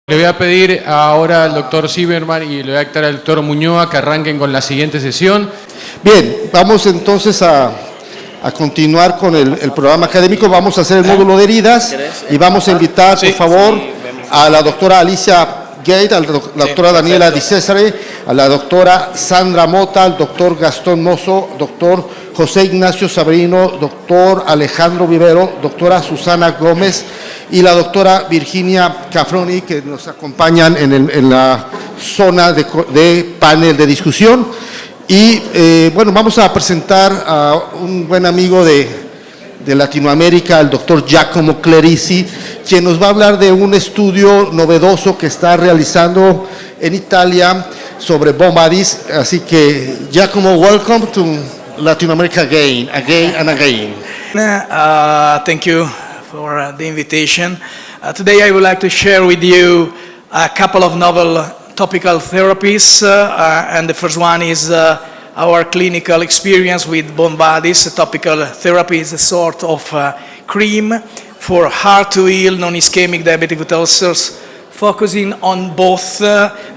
Le voy a pedir ahora al doctor Zimmerman y le voy a dictar al doctor Muñoz que arranquen con la siguiente sesión. Bien, vamos entonces a continuar con el programa académico. Vamos a hacer el módulo de heridas y vamos a invitar, por favor, a la doctora Alicia Gate, a la doctora Daniela Di Cesare, a la doctora Sandra Mota, al doctor Gastón Mozo, doctor José Ignacio Sabrino, doctor Alejandro Vivero, doctora Susana Gómez y la doctora Virginia Cafroni, que nos acompañan en la zona de panel de discusión. Y bueno, vamos a presentar a un buen amigo de Latinoamérica, el doctor Giacomo Clerici, quien nos va a hablar de un estudio novedoso que está realizando en Italia sobre Bombadis. Así que, Giacomo, welcome to Latin America again and again. Thank you for the invitation. Today I would like to share with you a couple of novel topical therapies, and the first one is our clinical experience with Bombadis. Topical therapy is a sort of cream for hard-to-heal non-ischemic diabetic foot ulcers, focusing on both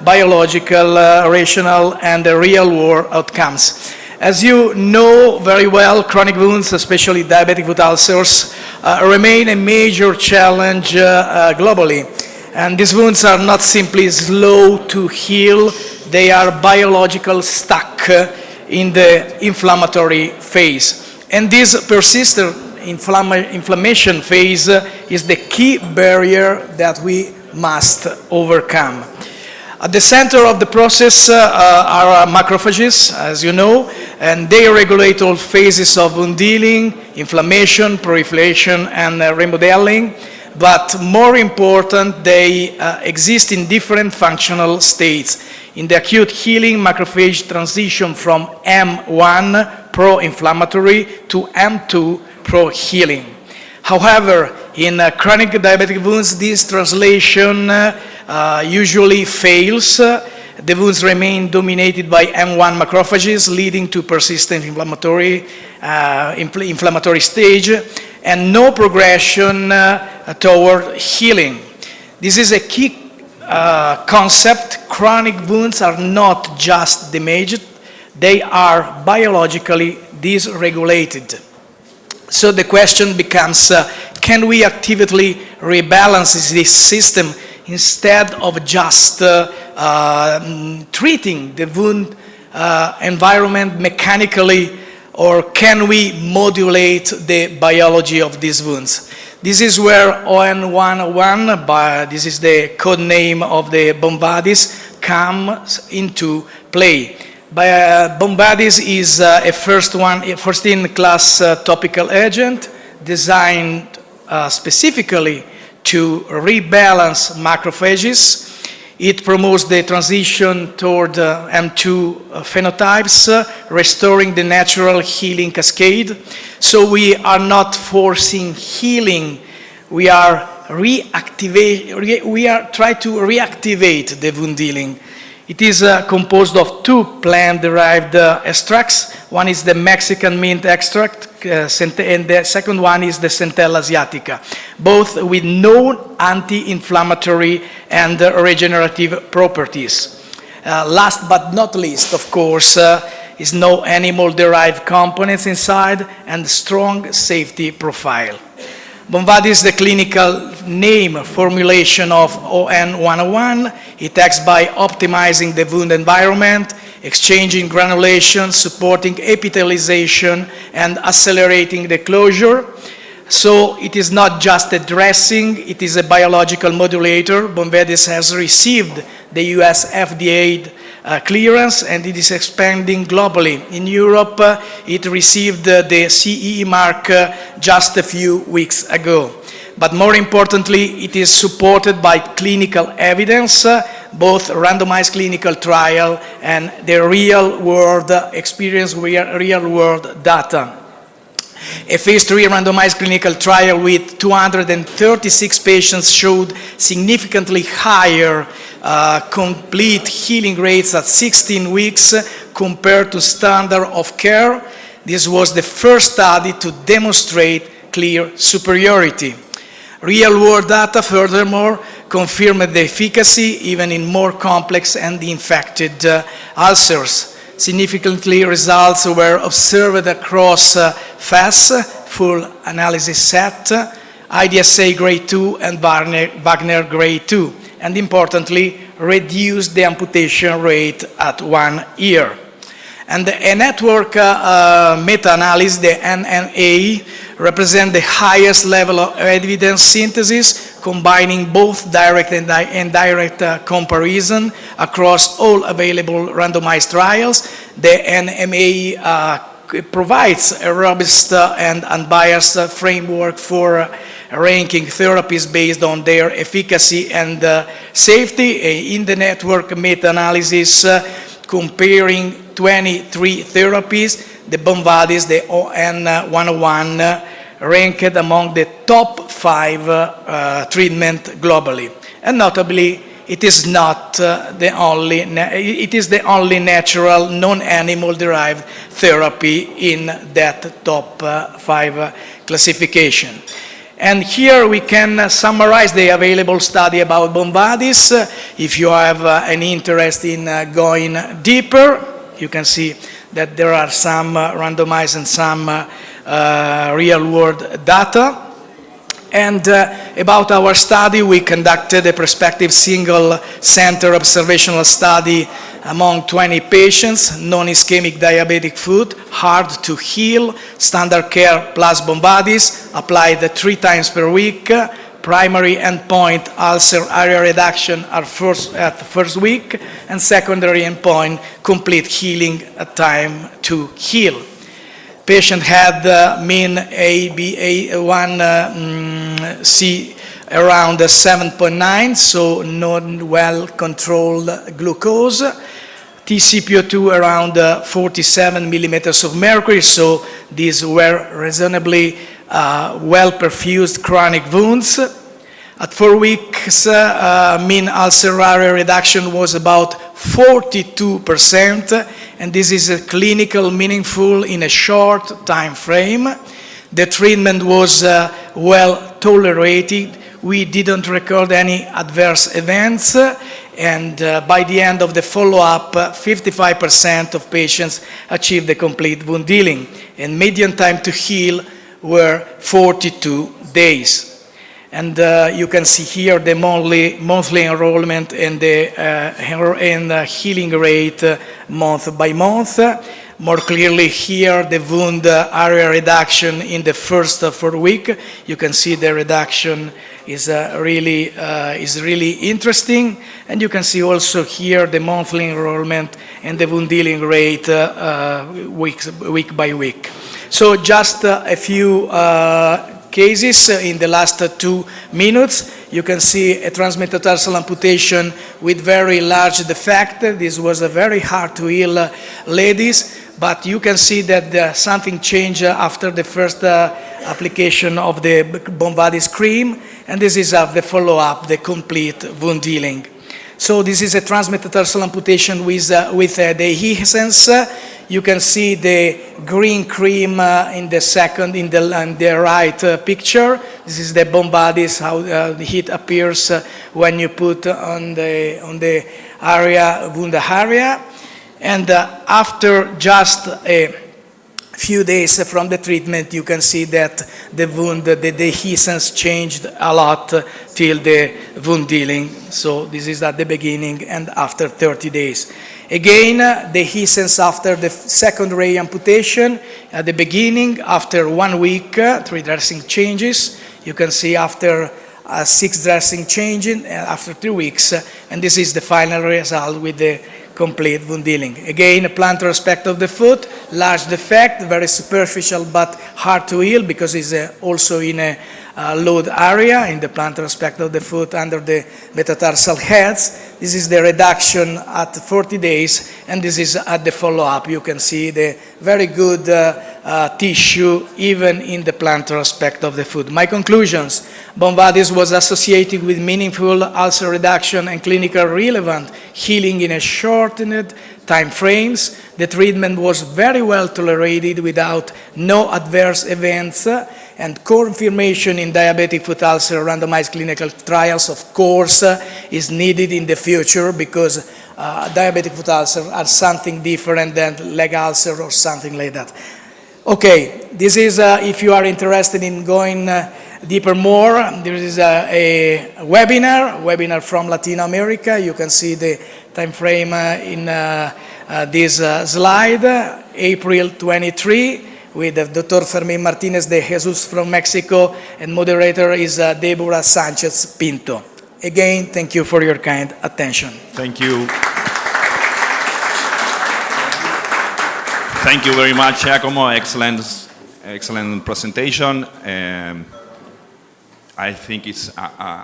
biological, rational, and real-world outcomes. As you know very well, chronic wounds, especially diabetic foot ulcers, remain a major challenge globally. And these wounds are not simply slow to heal, they are biological stuck in the inflammatory phase. And this persistent inflammation phase is the key barrier that we must overcome. At the center of the process are macrophages, as you know, and they regulate all phases of wound healing, inflammation, proliferation, and remodeling. But more important, they exist in different functional states. In the acute healing, macrophage transition from M1, pro-inflammatory, to M2, pro-healing. However, in chronic diabetic wounds, this translation usually fails. The wounds remain dominated by M1 macrophages, leading to persistent inflammatory stage and no progression toward healing. This is a key concept. Chronic wounds are not just damaged, they are biologically dysregulated. So the question becomes, can we actively rebalance this system instead of just treating the wound environment mechanically, or can we modulate the biology of these wounds? This is where ON101, this is the code name of the Bombadis, comes into play. Bombadis is a first-in-class topical agent designed specifically to rebalance macrophages. It promotes the transition toward M2 phenotypes, restoring the natural healing cascade. So we are not forcing healing, we are trying to reactivate the wound healing. It is composed of two plant-derived extracts. One is the Mexican mint extract, and the second one is the Centella asiatica, both with known anti-inflammatory and regenerative properties. Last but not least, of course, is no animal-derived components inside and strong safety profile. Bombadis is the clinical name formulation of ON101. It acts by optimizing the wound environment, exchanging granulation, supporting epithelialization, and accelerating the closure. So it is not just a dressing, it is a biological modulator. Bombadis has received the US FDA clearance, and it is expanding globally. In Europe, it received the CE mark just a few weeks ago. But more importantly, it is supported by clinical evidence, both randomized clinical trial and the real-world experience, real-world data. A phase 3 randomized clinical trial with 236 patients showed significantly higher complete healing rates at 16 weeks compared to standard of care. This was the first study to demonstrate clear superiority. Real-world data, furthermore, confirmed the efficacy even in more complex and infected ulcers. Significantly, results were observed across FAS, full analysis set, IDSA grade 2 and Wagner grade 2, and importantly, reduced the amputation rate at 1 year. And a network meta-analysis, the NMA, represents the highest level of evidence synthesis, combining both direct and indirect comparison across all available randomized trials. The NMA provides a robust and unbiased framework for ranking therapies based on their efficacy and safety. In the network meta-analysis, comparing 23 therapies, the Bomvadis, the ON101, ranked among the top 5 treatment globally. And notably, it is the only natural non-animal derived therapy in that top 5 classification. And here we can summarize the available study about Bomvadis. If you have an interest in going deeper, you can see that there are some randomized and some real-world data. And about our study, we conducted a prospective single-center observational study among 20 patients, non-ischemic diabetic foot, hard to heal, standard care plus Bomvadis, applied 3 times per week. Primary endpoint, ulcer area reduction at first week, and secondary endpoint, complete healing at time to heal. Patient had mean ABA1C around 7.9, so non-well-controlled glucose. TCPO2 around 47 millimeters of mercury, so these were reasonably well-perfused chronic wounds. At 4 weeks, mean ulcer area reduction was about 42%, and this is clinical meaningful in a short time frame. The treatment was well tolerated. We didn't record any adverse events, and by the end of the follow-up, 55% of patients achieved the complete wound healing, and median time to heal were 42 days. And you can see here the monthly enrollment and the healing rate month by month. More clearly here, the wound area reduction in the first 4 weeks. You can see the reduction is really interesting. And you can see also here the monthly enrollment and the wound healing rate week by week. So just a few cases in the last 2 minutes. You can see a transmetatarsal amputation with very large defect. This was a very hard to heal ladies, but you can see that something changed after the first application of the Bomvadis cream, and this is the follow-up, the complete wound healing. So this is a transmetatarsal amputation with dehiscence. You can see the green cream in the right picture. This is the Bomvadis, how the heat appears when you put on the wound area. And after just a few days from the treatment, you can see that the wound, the dehiscence changed a lot till the wound healing. So this is at the beginning and after 30 days. Again, dehiscence after the secondary amputation. At the beginning, after 1 week, 3 dressing changes. You can see after 6 dressing changes, after 3 weeks, and this is the final result with the complete wound healing. Again, a plantar aspect of the foot, large defect, very superficial but hard to heal because it's also in a load area in the plantar aspect of the foot under the metatarsal heads. This is the reduction at 40 days, and this is at the follow-up. You can see the very good tissue even in the plantar aspect of the foot. My conclusions: Bomvadis was associated with meaningful ulcer reduction and clinical relevant healing in a shortened time frames. The treatment was very well tolerated without no adverse events, and confirmation in diabetic foot ulcer randomized clinical trials, of course, is needed in the future because diabetic foot ulcer are something different than leg ulcer or something like that. Okay, this is, if you are interested in going deeper more, there is a webinar from Latin America. You can see the time frame in this slide, April 23, with Dr. Fermin Martinez de Jesus from Mexico, and moderator is Deborah Sanchez Pinto. Again, thank you for your kind attention. Thank you. Thank you very much, Giacomo. Excellent presentation. I think it's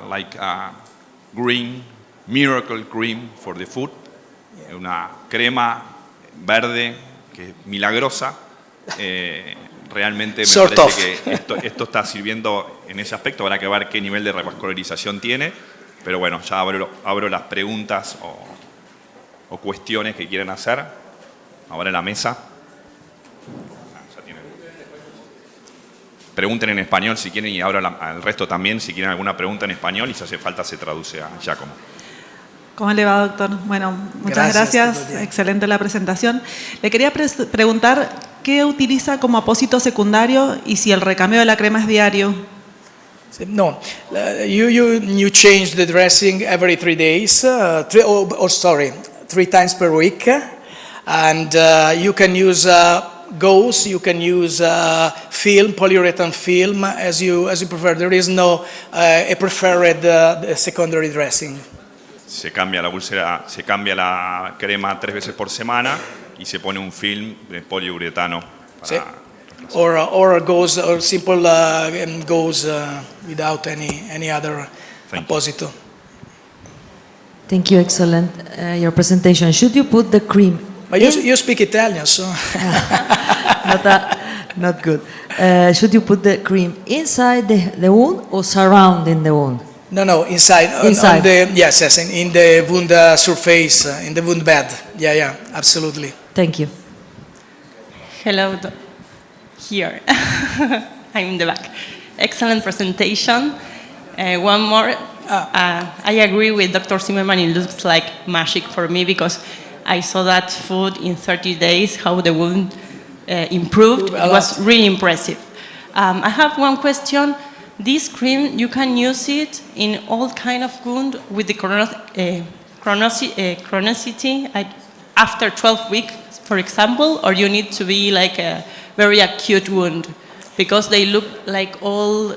like a green miracle cream for the food. Una crema verde que es milagrosa. Realmente me parece que esto está sirviendo en ese aspecto. Habrá que ver qué nivel de revascularización tiene. Pero bueno, ya abro las preguntas o cuestiones que quieran hacer. Ahora en la mesa. Pregunten en español si quieren y abro al resto también si quieren alguna pregunta en español y si hace falta se traduce a Giacomo. ¿Cómo le va, doctor? Bueno, muchas gracias. Excelente la presentación. Le quería preguntar qué utiliza como apósito secundario y si el recambio de la crema es diario. No, you change the dressing every 3 days, 3 times per week, and you can use gauze, you can use film, polyurethane film, as you prefer. There is no a preferred secondary dressing. Se cambia la úlcera, se cambia la crema 3 veces por semana y se pone un film de poliuretano para or gauze or simple gauze without any other apposito. Thank you, excellent your presentation. Should you put the cream? But you speak Italian, so not good. Should you put the cream inside the wound or surrounding the wound? No, inside. Inside. On the, yes, in the wound surface, in the wound bed. Yeah, absolutely. Thank you. Hello, here. I'm in the back. Excellent presentation. One more. I agree with Dr. Zimmerman. It looks like magic for me because I saw that food in 30 days, how the wound improved. It was really impressive. I have one question. This cream, you can use it in all kind of wound with the chronicity after 12 weeks, for example, or you need to be like a very acute wound? Because they look like all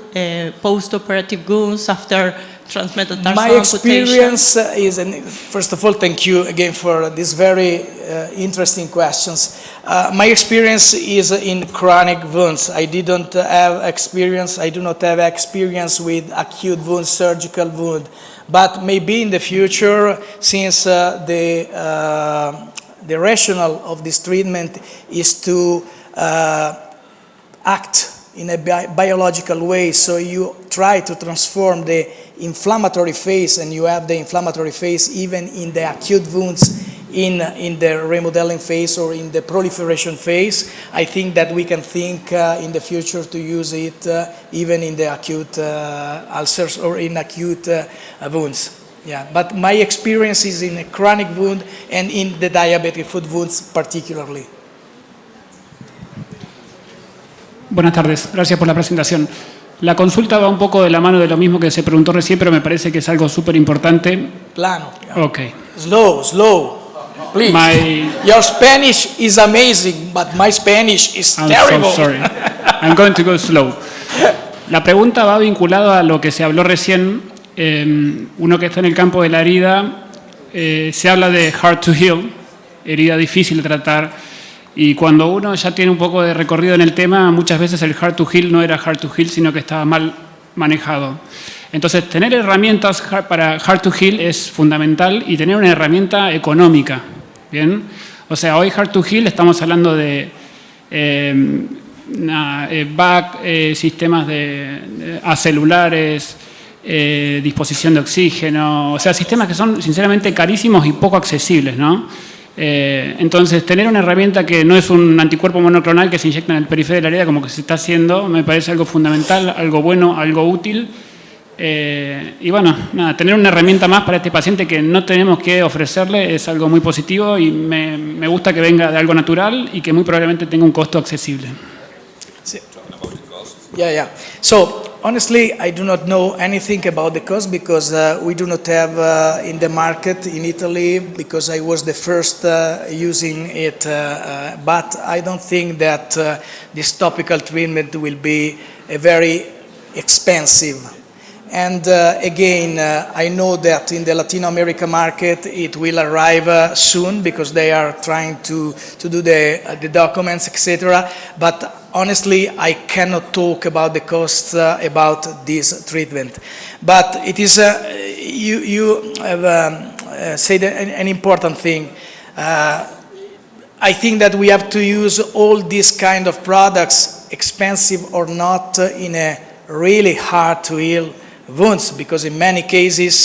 post-operative wounds after transmetatarsal My experience is, and first of all, thank you again for these very interesting questions. My experience is in chronic wounds. I do not have experience with acute wounds, surgical wound. But maybe in the future, since the rationale of this treatment is to act in a biological way, so you try to transform the inflammatory phase, and you have the inflammatory phase even in the acute wounds in the remodeling phase or in the proliferation phase. I think that we can think in the future to use it even in the acute ulcers or in acute wounds. Yeah, but my experience is in a chronic wound and in the diabetic foot wounds particularly. Buenas tardes, gracias por la presentación. La consulta va un poco de la mano de lo mismo que se preguntó recién, pero me parece que es algo súper importante. Plano. Ok. Slow. Please. Your Spanish is amazing, but my Spanish is terrible. I'm so sorry. I'm going to go slow. La pregunta va vinculada a lo que se habló recién. Uno que está en el campo de la herida, se habla de hard to heal, herida difícil de tratar. Y cuando uno ya tiene un poco de recorrido en el tema, muchas veces el hard to heal no era hard to heal, sino que estaba mal manejado. Entonces, tener herramientas para hard to heal es fundamental y tener una herramienta económica. ¿Bien? O sea, hoy hard to heal estamos hablando de sistemas acelulares, disposición de oxígeno, o sea, sistemas que son sinceramente carísimos y poco accesibles, ¿no? Entonces, tener una herramienta que no es un anticuerpo monoclonal que se inyecta en el periferio de la herida, como que se está haciendo, me parece algo fundamental, algo bueno, algo útil. Y bueno, nada, tener una herramienta más para este paciente que no tenemos que ofrecerle es algo muy positivo y me gusta que venga de algo natural y que muy probablemente tenga un costo accesible. Yeah. So honestly, I do not know anything about the cost because we do not have in the market in Italy because I was the first using it. But I don't think that this topical treatment will be very expensive. And again, I know that in the Latin America market it will arrive soon because they are trying to do the documents, etc. But honestly, I cannot talk about the costs about this treatment. But it is, you have said an important thing. I think that we have to use all these kind of products, expensive or not, in a really hard to heal wounds, because in many cases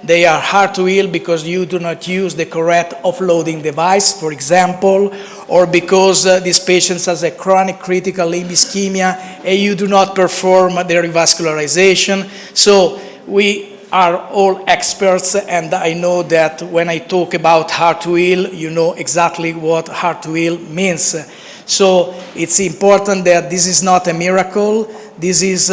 they are hard to heal because you do not use the correct offloading device, for example, or because this patient has a chronic critical limb ischemia and you do not perform the revascularization. So we are all experts, and I know that when I talk about hard to heal, you know exactly what hard to heal means. So it's important that this is not a miracle. This is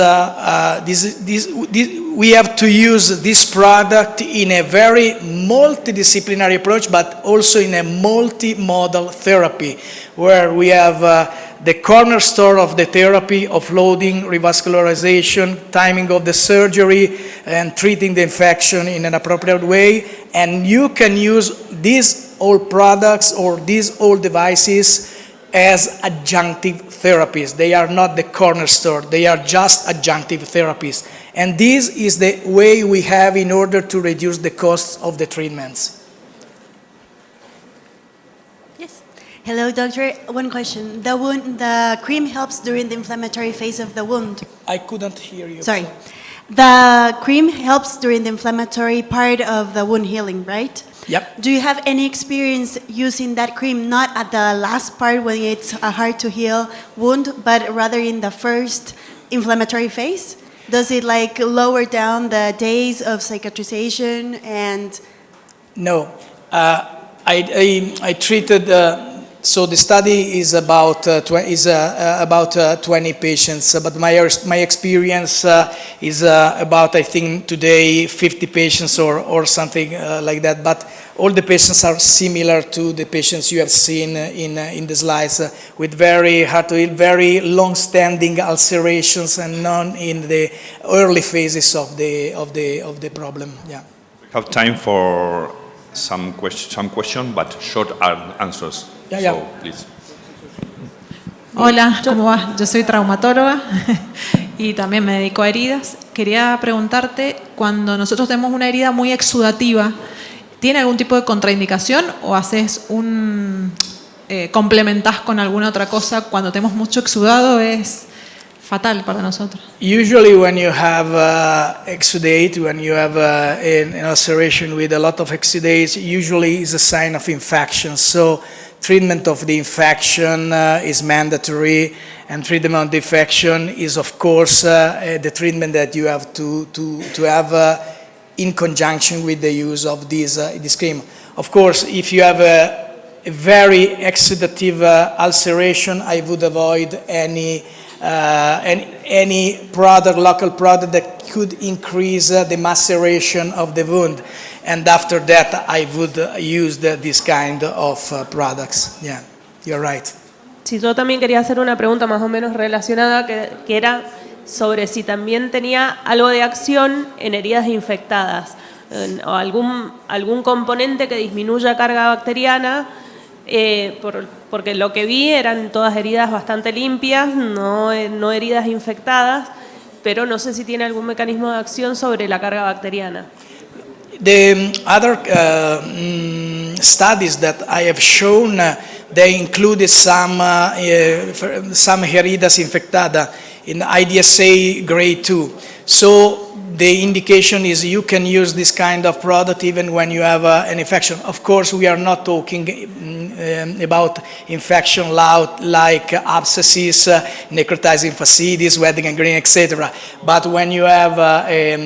we have to use this product in a very multidisciplinary approach, but also in a multimodal therapy, where we have the cornerstone of the therapy, offloading, revascularization, timing of the surgery, and treating the infection in an appropriate way. And you can use these old products or these old devices as adjunctive therapies. They are not the cornerstone, they are just adjunctive therapies. And this is the way we have in order to reduce the costs of the treatments. Yes. Hello, doctor. One question. The cream helps during the inflammatory phase of the wound. I couldn't hear you. Sorry. The cream helps during the inflammatory part of the wound healing, right? Yep. Do you have any experience using that cream not at the last part when it's a hard to heal wound, but rather in the first inflammatory phase? Does it like lower down the days of cicatrization and? No. I treated. So the study is about 20 patients, but my experience is about, I think today 50 patients or something like that. But all the patients are similar to the patients you have seen in the slides, with very hard to heal, very long-standing ulcerations, and none in the early phases of the problem. Yeah. We have time for some question, but short answers. Yeah. So, please. Hola, ¿cómo va? Yo soy traumatóloga y también me dedico a heridas. Quería preguntarte, cuando nosotros tenemos una herida muy exudativa, ¿tiene algún tipo de contraindicación o haces complementás con alguna otra cosa? Cuando tenemos mucho exudado es fatal para nosotros. Usually when you have exudate, when you have an ulceration with a lot of exudates, usually is a sign of infection. So treatment of the infection is mandatory, and treatment of the infection is, of course, the treatment that you have to have in conjunction with the use of this cream. Of course, if you have a very exudative ulceration, I would avoid any product, local product that could increase the maceration of the wound. And after that, I would use this kind of products. Yeah, you're right. Sí, yo también quería hacer una pregunta más o menos relacionada, que era sobre si también tenía algo de acción en heridas infectadas, o algún componente que disminuya carga bacteriana, porque lo que vi eran todas heridas bastante limpias, no heridas infectadas, pero no sé si tiene algún mecanismo de acción sobre la carga bacteriana. The other studies that I have shown, they included some heridas infectadas in IDSA grade 2. So the indication is you can use this kind of product even when you have an infection. Of course, we are not talking about infection like abscesses, necrotizing fasciitis, wet gangrene, etc. But when you have a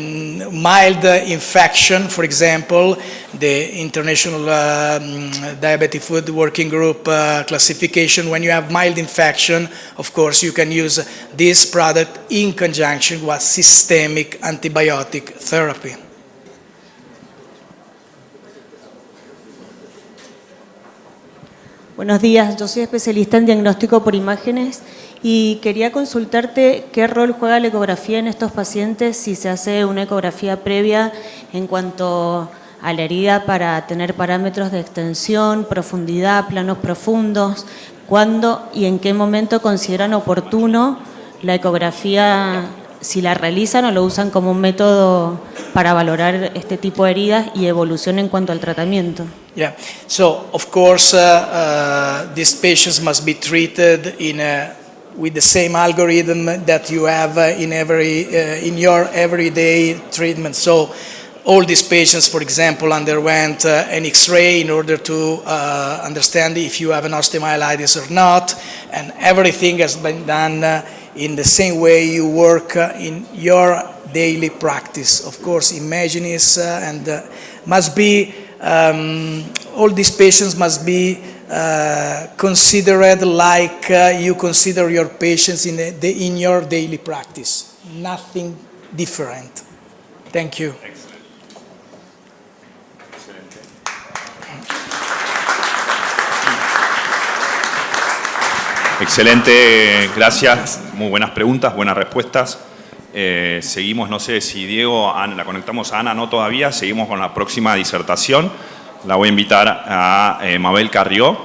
mild infection, for example, the International Diabetic Food Working Group classification, when you have mild infection, of course, you can use this product in conjunction with systemic antibiotic therapy. Buenos días, yo soy especialista en diagnóstico por imágenes y quería consultarte qué rol juega la ecografía en estos pacientes, si se hace una ecografía previa en cuanto a la herida para tener parámetros de extensión, profundidad, planos profundos, cuándo y en qué momento consideran oportuno la ecografía, si la realizan o lo usan como un método para valorar este tipo de heridas y evolución en cuanto al tratamiento. Yeah, so of course these patients must be treated with the same algorithm that you have in your everyday treatment. So all these patients, for example, underwent an X-ray in order to understand if you have an osteomyelitis or not, and everything has been done in the same way you work in your daily practice. Of course, images and must be all these patients must be considered like you consider your patients in your daily practice. Nothing different. Thank you. Excelente, gracias. Muy buenas preguntas, buenas respuestas. Seguimos, no sé si Diego, la conectamos a Ana, no todavía. Seguimos con la próxima disertación. La voy a invitar a Mabel Carrió.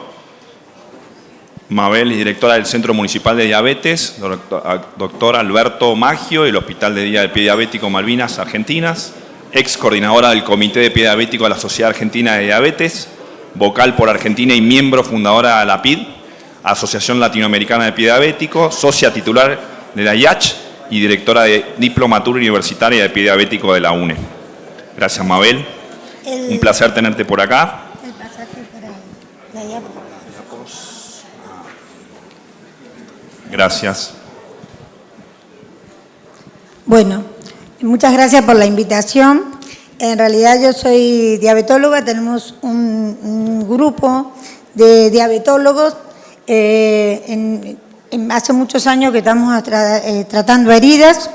Mabel es directora del Centro Municipal de Diabetes, doctor Alberto Maggio, del Hospital de Día del Pie Diabético Malvinas Argentinas, ex coordinadora del Comité de Pie Diabético de la Sociedad Argentina de Diabetes, vocal por Argentina y miembro fundadora de la PID, Asociación Latinoamericana de Pie Diabético, socia titular de la IACH y directora de Diplomatura Universitaria de Pie Diabético de la UNE. Gracias, Mabel. Un placer tenerte por acá. El pasaje para la diapositiva. Gracias. Bueno, muchas gracias por la invitación. En realidad yo soy diabetóloga, tenemos un grupo de diabetólogos. Hace muchos años que estamos tratando heridas.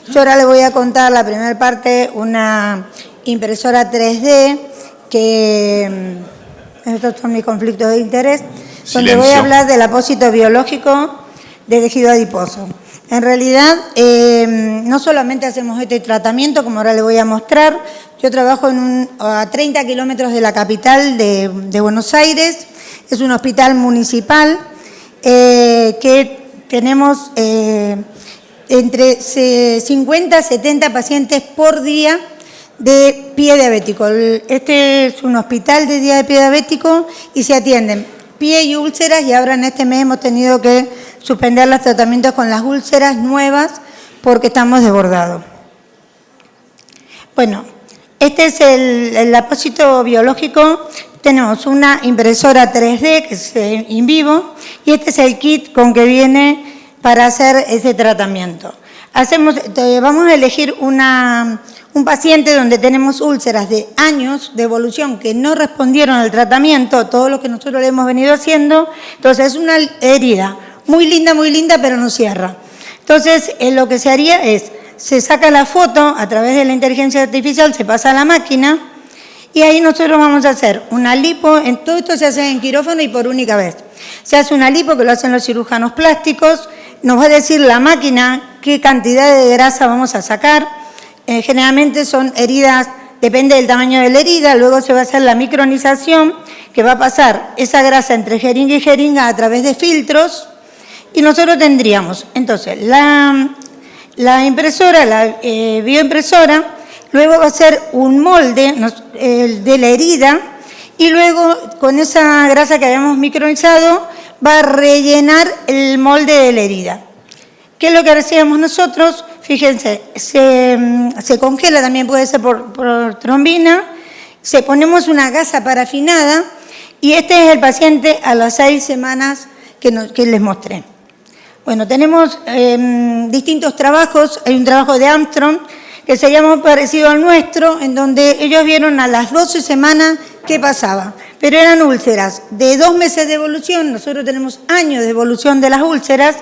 Yo ahora les voy a contar la primera parte, una impresora 3D, que estos son mis conflictos de interés, donde voy a hablar del apósito biológico de tejido adiposo. En realidad, no solamente hacemos este tratamiento, como ahora les voy a mostrar, yo trabajo a 30 kilómetros de la capital de Buenos Aires, es un hospital municipal que tenemos entre 50 a 70 pacientes por día de pie diabético. Este es un hospital de día de pie diabético y se atienden pie y úlceras, y ahora en este mes hemos tenido que suspender los tratamientos con las úlceras nuevas porque estamos desbordados. Bueno, este es el apósito biológico. Tenemos una impresora 3D que es in vivo y este es el kit con que viene para hacer ese tratamiento. Vamos a elegir un paciente donde tenemos úlceras de años de evolución que no respondieron al tratamiento, todo lo que nosotros le hemos venido haciendo. Entonces es una herida muy linda, pero no cierra. Entonces lo que se haría es, se saca la foto a través de la inteligencia artificial, se pasa a la máquina y ahí nosotros vamos a hacer una lipo. Todo esto se hace en quirófano y por única vez. Se hace una lipo que lo hacen los cirujanos plásticos, nos va a decir la máquina qué cantidad de grasa vamos a sacar. Generalmente son heridas, depende del tamaño de la herida, luego se va a hacer la micronización, que va a pasar esa grasa entre jeringa y jeringa a través de filtros, y nosotros tendríamos, entonces, la impresora, la bioimpresora, luego va a hacer un molde de la herida, y luego con esa grasa que habíamos micronizado, va a rellenar el molde de la herida. ¿Qué es lo que hacíamos nosotros? fíjense, se congela, también puede ser por trombina, ponemos una gasa parafinada y este es el paciente a las 6 semanas que les mostré. Bueno, tenemos distintos trabajos, hay un trabajo de Armstrong que se llama muy parecido al nuestro, en donde ellos vieron a las 12 semanas qué pasaba, pero eran úlceras de 2 meses de evolución, nosotros tenemos años de evolución de las úlceras,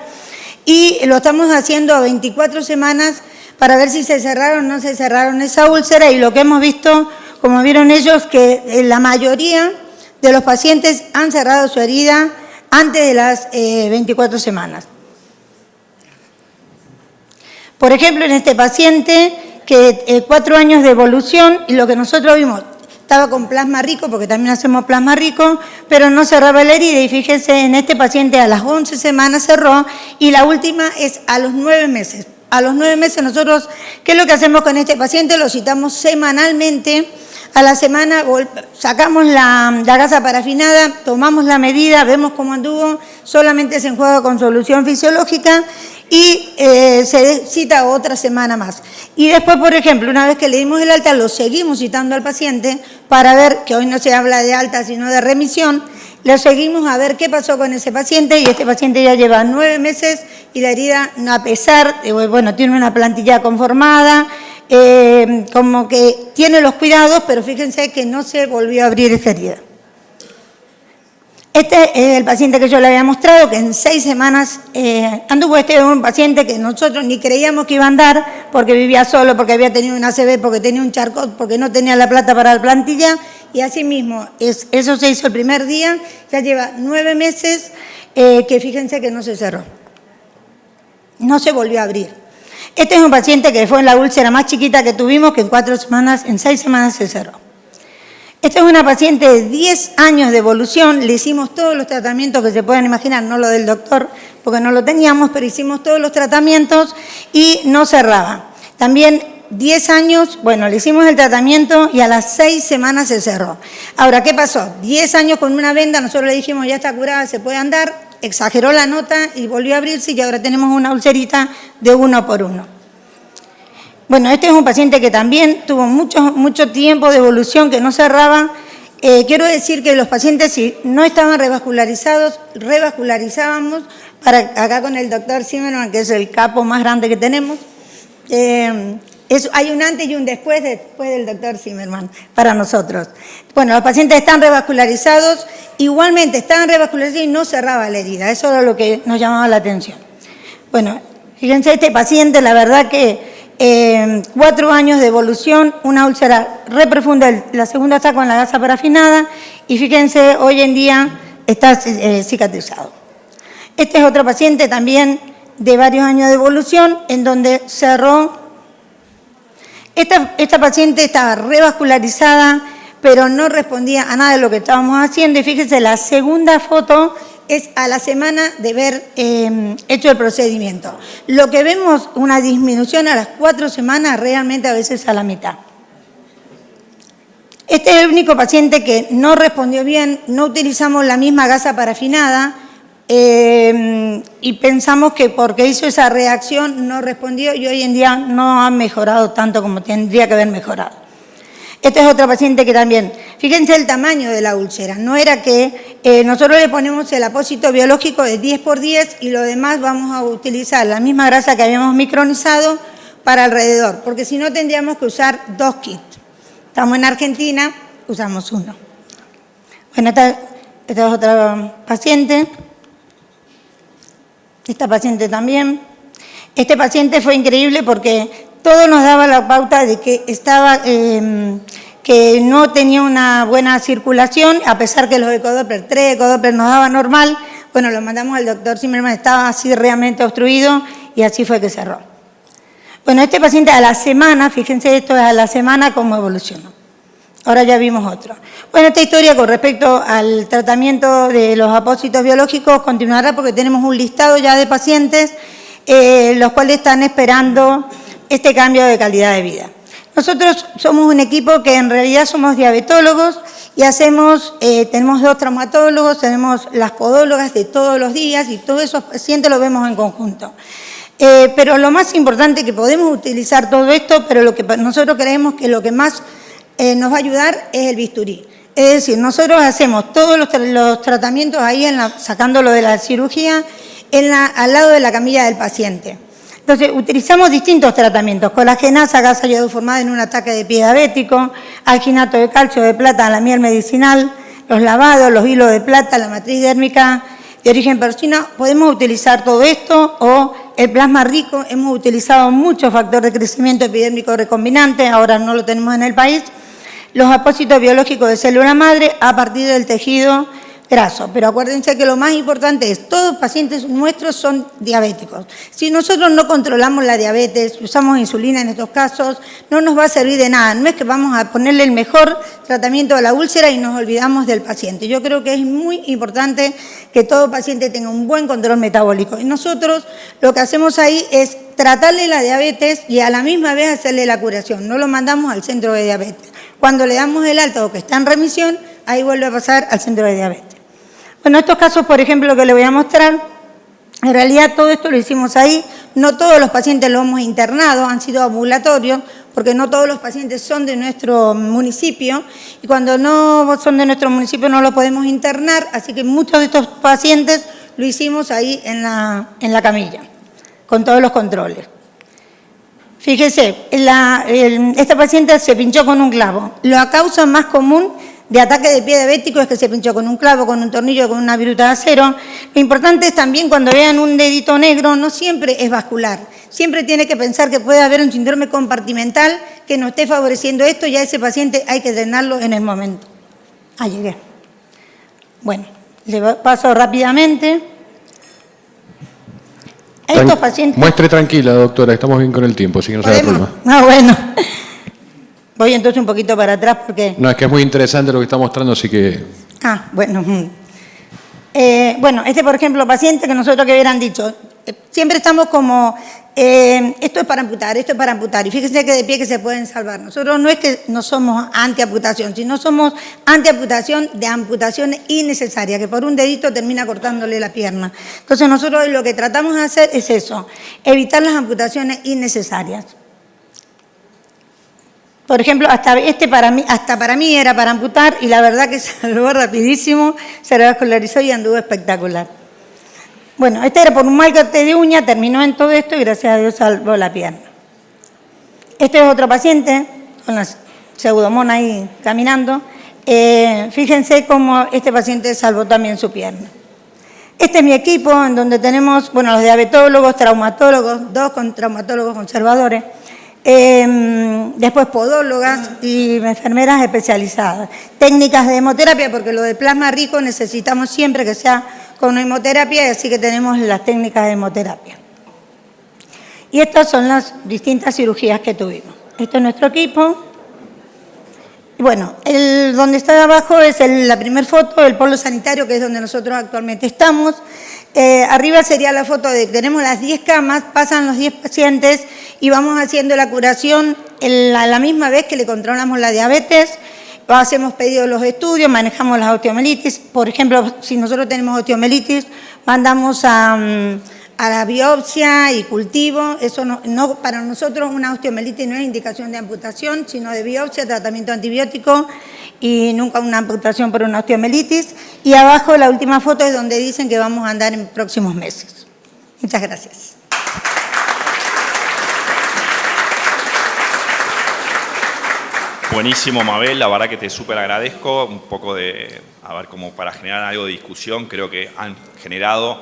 y lo estamos haciendo a 24 semanas para ver si se cerraron o no se cerraron esa úlcera, y lo que hemos visto, como vieron ellos, que la mayoría de los pacientes han cerrado su herida antes de las 24 semanas. Por ejemplo, en este paciente, que 4 años de evolución, y lo que nosotros vimos, estaba con plasma rico, porque también hacemos plasma rico, pero no cerraba la herida, y fíjense, en este paciente a las 11 semanas cerró, y la última es a los 9 meses. A los 9 meses nosotros, ¿qué es lo que hacemos con este paciente? Lo citamos semanalmente. A la semana sacamos la gasa parafinada, tomamos la medida, vemos cómo anduvo, solamente se enjuaga con solución fisiológica y se cita otra semana más. Y después, por ejemplo, una vez que le dimos el alta, lo seguimos citando al paciente para ver, que hoy no se habla de alta sino de remisión, le seguimos a ver qué pasó con ese paciente, y este paciente ya lleva 9 meses y la herida, a pesar de, bueno, tiene una plantilla conformada, como que tiene los cuidados, pero fíjense que no se volvió a abrir esa herida. Este es el paciente que yo le había mostrado, que en 6 semanas anduvo. Este es un paciente que nosotros ni creíamos que iba a andar, porque vivía solo, porque había tenido una ACV, porque tenía un charcot, porque no tenía la plata para la plantilla, y así mismo, eso se hizo el primer día, ya lleva 9 meses, que fíjense que no se cerró, no se volvió a abrir. Este es un paciente que fue en la úlcera más chiquita que tuvimos, que en 6 semanas se cerró. Esta es una paciente de 10 años de evolución, le hicimos todos los tratamientos que se puedan imaginar, no lo del doctor, porque no lo teníamos, pero hicimos todos los tratamientos y no cerraba. También 10 años, bueno, le hicimos el tratamiento y a las 6 semanas se cerró. Ahora, ¿qué pasó? 10 años con una venda, nosotros le dijimos, ya está curada, se puede andar, exageró la nota y volvió a abrirse, y ahora tenemos una ulcerita de 1 por 1. Bueno, este es un paciente que también tuvo mucho tiempo de evolución, que no cerraba. Quiero decir que los pacientes, si no estaban revascularizados, revascularizábamos, acá con el doctor Zimmerman, que es el capo más grande que tenemos. Hay un antes y un después del doctor Zimmerman para nosotros. Bueno, los pacientes están revascularizados, igualmente estaban revascularizados y no cerraba la herida. Eso era lo que nos llamaba la atención. Bueno, fíjense, este paciente, la verdad que 4 años de evolución, una úlcera re profunda, la segunda está con la gasa parafinada, y fíjense, hoy en día está cicatrizado. Este es otro paciente también de varios años de evolución, en donde cerró. Esta paciente estaba revascularizada, pero no respondía a nada de lo que estábamos haciendo, y fíjense, la segunda foto es a la semana de haber hecho el procedimiento. Lo que vemos, una disminución a las 4 semanas, realmente a veces a la mitad. Este es el único paciente que no respondió bien, no utilizamos la misma gasa parafinada, y pensamos que porque hizo esa reacción no respondió, y hoy en día no ha mejorado tanto como tendría que haber mejorado. Este es otro paciente que también, fíjense el tamaño de la úlcera, no era que nosotros le ponemos el apósito biológico de 10 por 10 y lo demás vamos a utilizar la misma grasa que habíamos micronizado para alrededor, porque si no tendríamos que usar 2 kits. Estamos en Argentina, usamos 1. Bueno, esta es otra paciente. Esta paciente también. Este paciente fue increíble porque todo nos daba la pauta de que que no tenía una buena circulación, a pesar que los ecodoppler, 3 ecodoppler nos daba normal. Bueno, lo mandamos al doctor Zimmerman, estaba así realmente obstruido, y así fue que cerró. Bueno, este paciente a la semana, fíjense, esto es a la semana cómo evolucionó. Ahora ya vimos otro. Bueno, esta historia con respecto al tratamiento de los apósitos biológicos continuará, porque tenemos un listado ya de pacientes los cuales están esperando este cambio de calidad de vida. Nosotros somos un equipo que en realidad somos diabetólogos y tenemos 2 traumatólogos, tenemos las podólogas de todos los días, y todos esos pacientes los vemos en conjunto. Pero lo más importante que podemos utilizar todo esto, pero lo que nosotros creemos que lo que más nos va a ayudar es el bisturí. Es decir, nosotros hacemos todos los tratamientos ahí, sacándolo de la cirugía, al lado de la camilla del paciente. Entonces, utilizamos distintos tratamientos: colagenasa, gasa iodoformada en un ataque de pie diabético, alginato de calcio de plata, la miel medicinal, los lavados, los hilos de plata, la matriz dérmica de origen porcino. Podemos utilizar todo esto, o el plasma rico. Hemos utilizado mucho factor de crecimiento epidérmico recombinante, ahora no lo tenemos en el país. Los apósitos biológicos de célula madre a partir del tejido graso. Pero acuérdense que lo más importante es, todos los pacientes nuestros son diabéticos. Si nosotros no controlamos la diabetes, usamos insulina en estos casos, no nos va a servir de nada. No es que vamos a ponerle el mejor tratamiento a la úlcera y nos olvidamos del paciente. Yo creo que es muy importante que todo paciente tenga un buen control metabólico. Y nosotros lo que hacemos ahí es tratarle la diabetes y a la misma vez hacerle la curación. No lo mandamos al centro de diabetes. Cuando le damos el alta o que está en remisión, ahí vuelve a pasar al centro de diabetes. Bueno, estos casos, por ejemplo, que le voy a mostrar, en realidad todo esto lo hicimos ahí. No todos los pacientes lo hemos internado, han sido ambulatorios, porque no todos los pacientes son de nuestro municipio, y cuando no son de nuestro municipio no lo podemos internar, así que muchos de estos pacientes lo hicimos ahí en la camilla, con todos los controles. Fíjese, esta paciente se pinchó con un clavo. La causa más común de ataque de pie diabético es que se pinchó con un clavo, con un tornillo, con una viruta de acero. Lo importante es también, cuando vean un dedito negro, no siempre es vascular. Siempre tiene que pensar que puede haber un síndrome compartimental que no esté favoreciendo esto, y a ese paciente hay que drenarlo en el momento. Llegué. Bueno, le paso rápidamente. Estos pacientes... Muestre tranquila, doctora, estamos bien con el tiempo, así que no se haga problema. Bueno. Voy entonces un poquito para atrás porque... No, es que es muy interesante lo que está mostrando, así que... Bueno. Bueno, por ejemplo, paciente que nosotros que hubieran dicho, siempre estamos como, esto es para amputar, esto es para amputar, y fíjense que de pie que se pueden salvar. Nosotros no es que no somos antiamputación, sino somos antiamputación de amputaciones innecesarias, que por un dedito termina cortándole la pierna. Entonces nosotros lo que tratamos de hacer es eso, evitar las amputaciones innecesarias. Por ejemplo, hasta para mí era para amputar, y la verdad que salvó rapidísimo, se revascularizó y anduvo espectacular. Bueno, era por un mal corte de uña, terminó en todo esto y gracias a Dios salvó la pierna. Este es otro paciente con la pseudomona ahí caminando. Fíjense cómo este paciente salvó también su pierna. Este es mi equipo, en donde tenemos, los diabetólogos, traumatólogos, 2 traumatólogos conservadores, después podólogas y enfermeras especializadas. Técnicas de hemoterapia, porque lo del plasma rico necesitamos siempre que sea con hemoterapia, y así que tenemos las técnicas de hemoterapia. Y estas son las distintas cirugías que tuvimos. Este es nuestro equipo. Bueno, donde está abajo es la primera foto del polo sanitario, que es donde nosotros actualmente estamos. Arriba sería la foto de que tenemos las 10 camas, pasan los 10 pacientes y vamos haciendo la curación a la misma vez que le controlamos la diabetes. Hacemos pedidos de los estudios, manejamos las osteomelitis. Por ejemplo, si nosotros tenemos osteomelitis, mandamos a la biopsia y cultivo. Eso no, para nosotros una osteomelitis no es indicación de amputación, sino de biopsia, tratamiento antibiótico, y nunca una amputación por una osteomelitis. Y abajo la última foto es donde dicen que vamos a andar en próximos meses. Muchas gracias. Buenísimo, Mabel, la verdad que te súper agradezco. Un poco como para generar algo de discusión, creo que han generado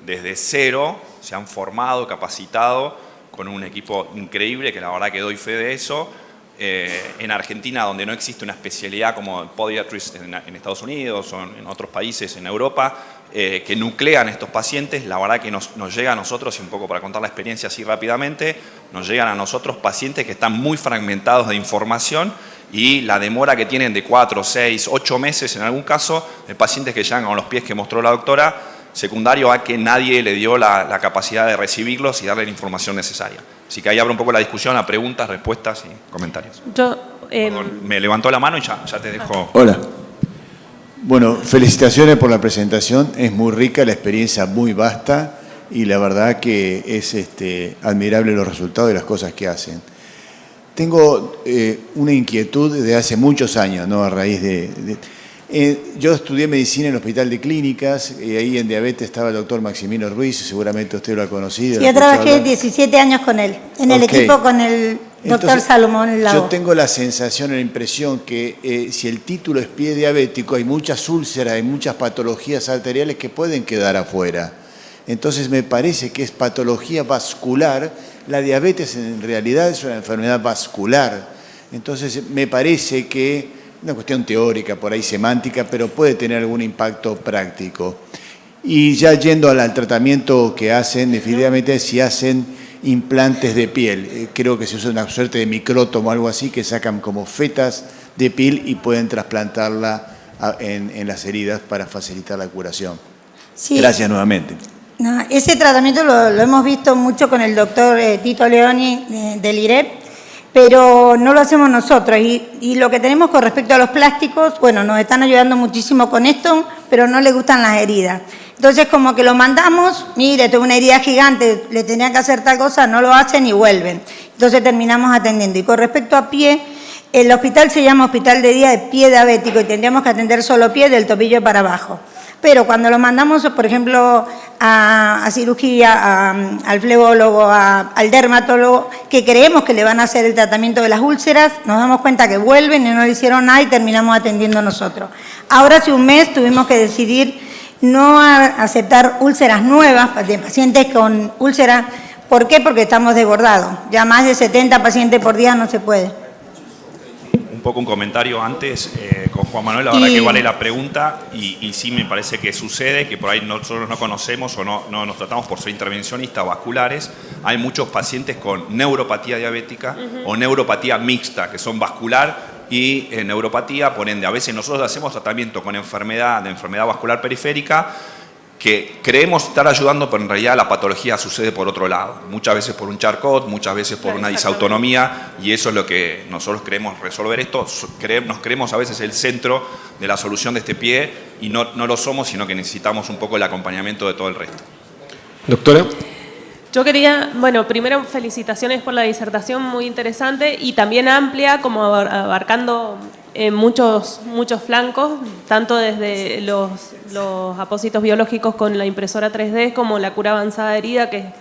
desde cero, se han formado, capacitado con un equipo increíble, que la verdad que doy fe de eso. En Argentina, donde no existe una especialidad como podiatrist en Estados Unidos o en otros países en Europa, que nuclean estos pacientes, la verdad que nos llega a nosotros, y un poco para contar la experiencia así rápidamente, nos llegan a nosotros pacientes que están muy fragmentados de información, y la demora que tienen de 4, 6, 8 meses en algún caso, de pacientes que llegan con los pies que mostró la doctora, secundario a que nadie le dio la capacidad de recibirlos y darle la información necesaria. Así que ahí abro un poco la discusión a preguntas, respuestas y comentarios. Me levantó la mano y ya te dejo. Hola. Bueno, felicitaciones por la presentación, es muy rica, la experiencia muy vasta, y la verdad que es admirable los resultados y las cosas que hacen. Tengo una inquietud de hace muchos años, ¿no? A raíz yo estudié medicina en el Hospital de Clínicas y ahí en diabetes estaba el doctor Maximino Ruiz, seguramente usted lo ha conocido. Yo trabajé 17 años con él, en el equipo con el doctor Salomón Lago. Yo tengo la sensación, la impresión que si el título es pie diabético, hay muchas úlceras, hay muchas patologías arteriales que pueden quedar afuera. Entonces me parece que es patología vascular. La diabetes en realidad es una enfermedad vascular. Entonces me parece que una cuestión teórica, por ahí semántica, pero puede tener algún impacto práctico. Y ya yendo al tratamiento que hacen, definitivamente si hacen implantes de piel, creo que se usa una suerte de micrótomo o algo así, que sacan como fetas de piel y pueden trasplantarla en las heridas para facilitar la curación. Sí. Gracias nuevamente. No, ese tratamiento lo hemos visto mucho con el doctor Tito Leoni del IREP, pero no lo hacemos nosotros. Y lo que tenemos con respecto a los plásticos, bueno, nos están ayudando muchísimo con esto, pero no les gustan las heridas. Entonces, como que lo mandamos, mire, tengo una herida gigante, le tenía que hacer tal cosa, no lo hacen y vuelven. Entonces terminamos atendiendo. Y con respecto a pie, el hospital se llama Hospital de Día de Pie Diabético y tendríamos que atender solo pie del tobillo para abajo. Pero cuando lo mandamos, por ejemplo, a cirugía, al flebólogo, al dermatólogo, que creemos que le van a hacer el tratamiento de las úlceras, nos damos cuenta que vuelven y no le hicieron nada y terminamos atendiendo nosotros. Ahora hace un mes tuvimos que decidir no aceptar úlceras nuevas de pacientes con úlceras. ¿Por qué? Porque estamos desbordados. Ya más de 70 pacientes por día no se puede. Un poco un comentario antes con Juan Manuel, la verdad que vale la pregunta y sí me parece que sucede, que por ahí nosotros no conocemos o no nos tratamos por ser intervencionistas vasculares. Hay muchos pacientes con neuropatía diabética o neuropatía mixta, que son vascular y neuropatía, por ende, a veces nosotros hacemos tratamiento con enfermedad vascular periférica, que creemos estar ayudando, pero en realidad la patología sucede por otro lado. Muchas veces por un Charcot, muchas veces por una disautonomía, y eso es lo que nosotros queremos resolver esto. Nos creemos a veces el centro de la solución de este pie, y no lo somos, sino que necesitamos un poco el acompañamiento de todo el resto. Doctora. Yo quería, bueno, primero felicitaciones por la disertación, muy interesante y también amplia, como abarcando muchos flancos, tanto desde los apósitos biológicos con la impresora 3D como la cura avanzada de herida, que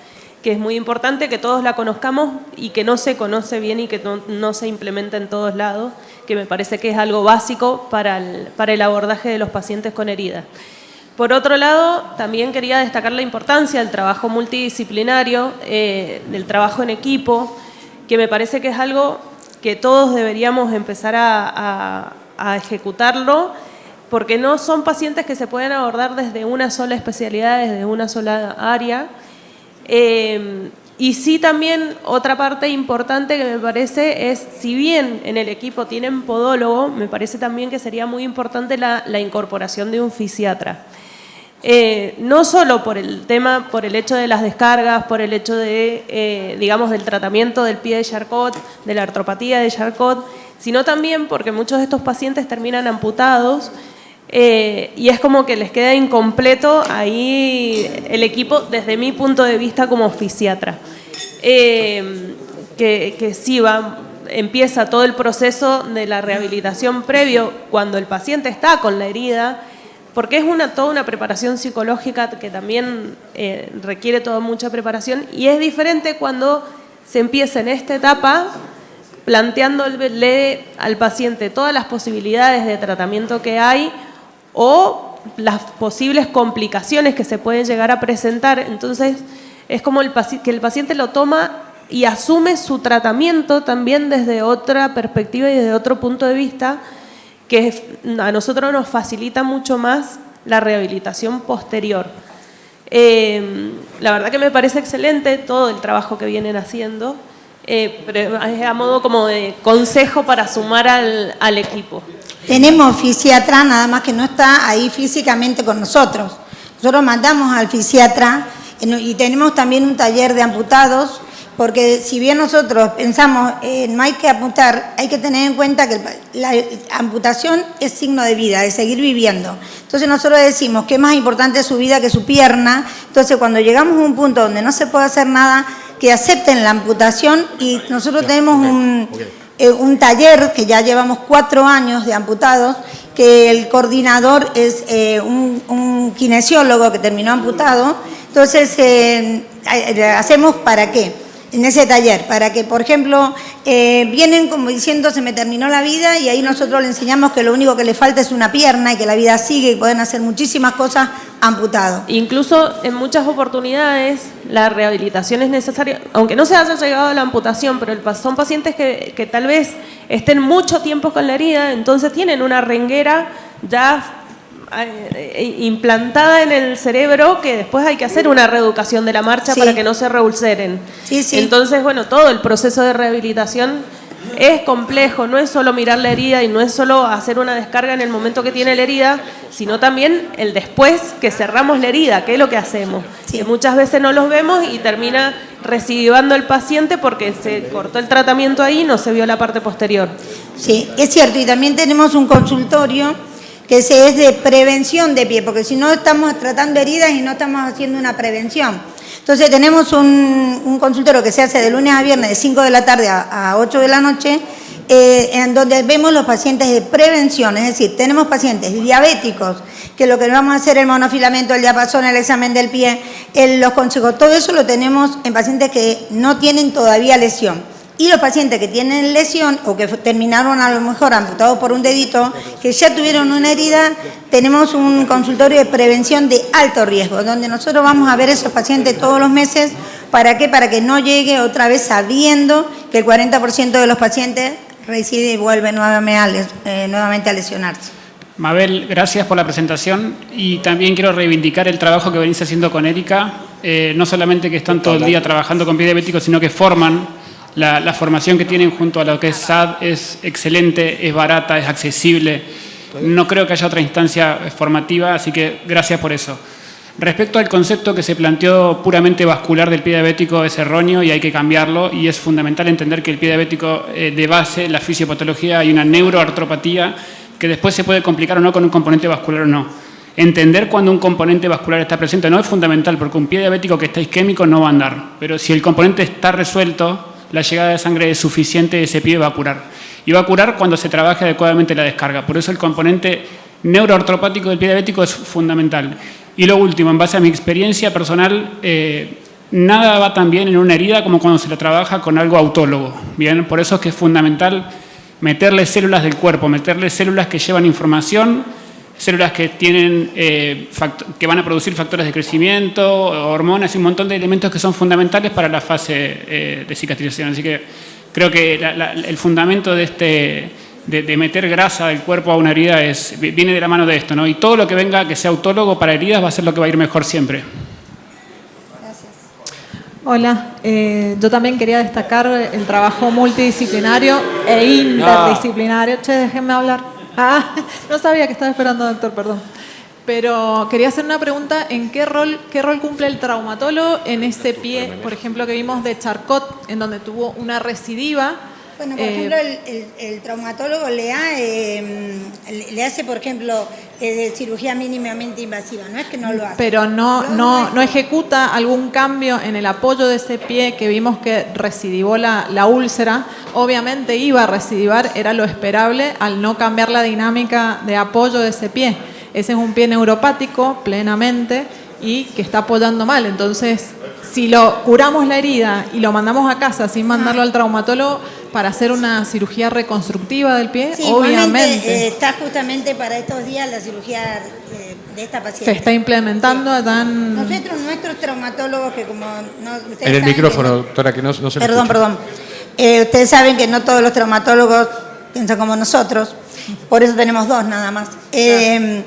es muy importante que todos la conozcamos y que no se conoce bien y que no se implementa en todos lados, que me parece que es algo básico para el abordaje de los pacientes con heridas. Por otro lado, también quería destacar la importancia del trabajo multidisciplinario, del trabajo en equipo, que me parece que es algo que todos deberíamos empezar a ejecutarlo, porque no son pacientes que se pueden abordar desde una sola especialidad, desde una sola área. Y sí, también otra parte importante que me parece es, si bien en el equipo tienen podólogo, me parece también que sería muy importante la incorporación de un fisiatra. No solo por el hecho de las descargas, por el hecho de, digamos, del tratamiento del pie de Charcot, de la artropatía de Charcot, sino también porque muchos de estos pacientes terminan amputados y es como que les queda incompleto ahí el equipo desde mi punto de vista como fisiatra. Que sí empieza todo el proceso de la rehabilitación previo cuando el paciente está con la herida, porque es toda una preparación psicológica que también requiere toda mucha preparación, y es diferente cuando se empieza en esta etapa planteándole al paciente todas las posibilidades de tratamiento que hay o las posibles complicaciones que se pueden llegar a presentar. Entonces es como que el paciente lo toma y asume su tratamiento también desde otra perspectiva y desde otro punto de vista, que a nosotros nos facilita mucho más la rehabilitación posterior. La verdad que me parece excelente todo el trabajo que vienen haciendo, pero es a modo como de consejo para sumar al equipo. Tenemos fisiatra, nada más que no está ahí físicamente con nosotros. Nosotros mandamos al fisiatra y tenemos también un taller de amputados Porque si bien nosotros pensamos no hay que amputar, hay que tener en cuenta que la amputación es signo de vida, de seguir viviendo. Entonces nosotros decimos que es más importante su vida que su pierna. Entonces cuando llegamos a un punto donde no se puede hacer nada, que acepten la amputación, y nosotros tenemos un taller que ya llevamos 4 años de amputados, que el coordinador es un kinesiólogo que terminó amputado. Entonces hacemos ¿para qué? En ese taller, para que, por ejemplo, vienen como diciendo se me terminó la vida, y ahí nosotros le enseñamos que lo único que le falta es una pierna y que la vida sigue y pueden hacer muchísimas cosas amputados. Incluso en muchas oportunidades la rehabilitación es necesaria, aunque no se haya llegado a la amputación, pero son pacientes que tal vez estén mucho tiempo con la herida, entonces tienen una renguera ya implantada en el cerebro, que después hay que hacer una reeducación de la marcha para que no se reulceren. Entonces, bueno, todo el proceso de rehabilitación es complejo, no es solo mirar la herida y no es solo hacer una descarga en el momento que tiene la herida, sino también el después que cerramos la herida, que es lo que hacemos. Que muchas veces no los vemos y termina recidivando el paciente porque se cortó el tratamiento ahí y no se vio la parte posterior. Sí, es cierto, y también tenemos un consultorio que es de prevención de pie, porque si no estamos tratando heridas y no estamos haciendo una prevención. Entonces tenemos un consultorio que se hace de lunes a viernes de 5 de la tarde a 8 de la noche, en donde vemos los pacientes de prevención, es decir, tenemos pacientes diabéticos, que lo que vamos a hacer el monofilamento, el diapasón, el examen del pie, los consejos, todo eso lo tenemos en pacientes que no tienen todavía lesión. Y los pacientes que tienen lesión o que terminaron a lo mejor amputados por un dedito, que ya tuvieron una herida, tenemos un consultorio de prevención de alto riesgo, donde nosotros vamos a ver a esos pacientes todos los meses. ¿Para qué? Para que no llegue otra vez sabiendo que el 40% de los pacientes reside y vuelve nuevamente a lesionarse. Mabel, gracias por la presentación, y también quiero reivindicar el trabajo que venís haciendo con Erika, no solamente que están todo el día trabajando con pie diabético, sino que forman. La formación que tienen junto a lo que es SAD es excelente, es barata, es accesible. No creo que haya otra instancia formativa, así que gracias por eso. Respecto al concepto que se planteó puramente vascular del pie diabético, es erróneo y hay que cambiarlo, y es fundamental entender que el pie diabético de base, la fisiopatología, hay una neuroartropatía que después se puede complicar o no con un componente vascular o no. Entender cuando un componente vascular está presente no es fundamental, porque un pie diabético que está isquémico no va a andar, pero si el componente está resuelto, la llegada de sangre es suficiente, ese pie va a curar. Y va a curar cuando se trabaje adecuadamente la descarga. Por eso el componente neuroartropático del pie diabético es fundamental. Y lo último, en base a mi experiencia personal, nada va tan bien en una herida como cuando se la trabaja con algo autólogo. Bien, por eso es que es fundamental meterle células del cuerpo, meterle células que llevan información, células que tienen, que van a producir factores de crecimiento, hormonas y un montón de elementos que son fundamentales para la fase de cicatrización. Así que creo que el fundamento de meter grasa del cuerpo a una herida viene de la mano de esto, ¿no? Y todo lo que venga que sea autólogo para heridas va a ser lo que va a ir mejor siempre. Hola, yo también quería destacar el trabajo multidisciplinario e interdisciplinario. Che, déjenme hablar. No sabía que estaba esperando, doctor, perdón. Pero quería hacer una pregunta, ¿en qué rol cumple el traumatólogo en ese pie, por ejemplo, que vimos de Charcot, en donde tuvo una recidiva? Bueno, por ejemplo, el traumatólogo le hace, por ejemplo, cirugía mínimamente invasiva, no es que no lo hace. Pero no ejecuta algún cambio en el apoyo de ese pie que vimos que recidivó la úlcera. Obviamente iba a recidivar, era lo esperable al no cambiar la dinámica de apoyo de ese pie. Ese es un pie neuropático plenamente y que está apoyando mal. Entonces, si lo curamos la herida y lo mandamos a casa sin mandarlo al traumatólogo para hacer una cirugía reconstructiva del pie, sí, obviamente. Está justamente para estos días la cirugía de esta paciente. Se está implementando allá en... Nuestros traumatólogos que como... en el micrófono, doctora, que no se le escucha. Perdón. Ustedes saben que no todos los traumatólogos piensan como nosotros, por eso tenemos 2 nada más. En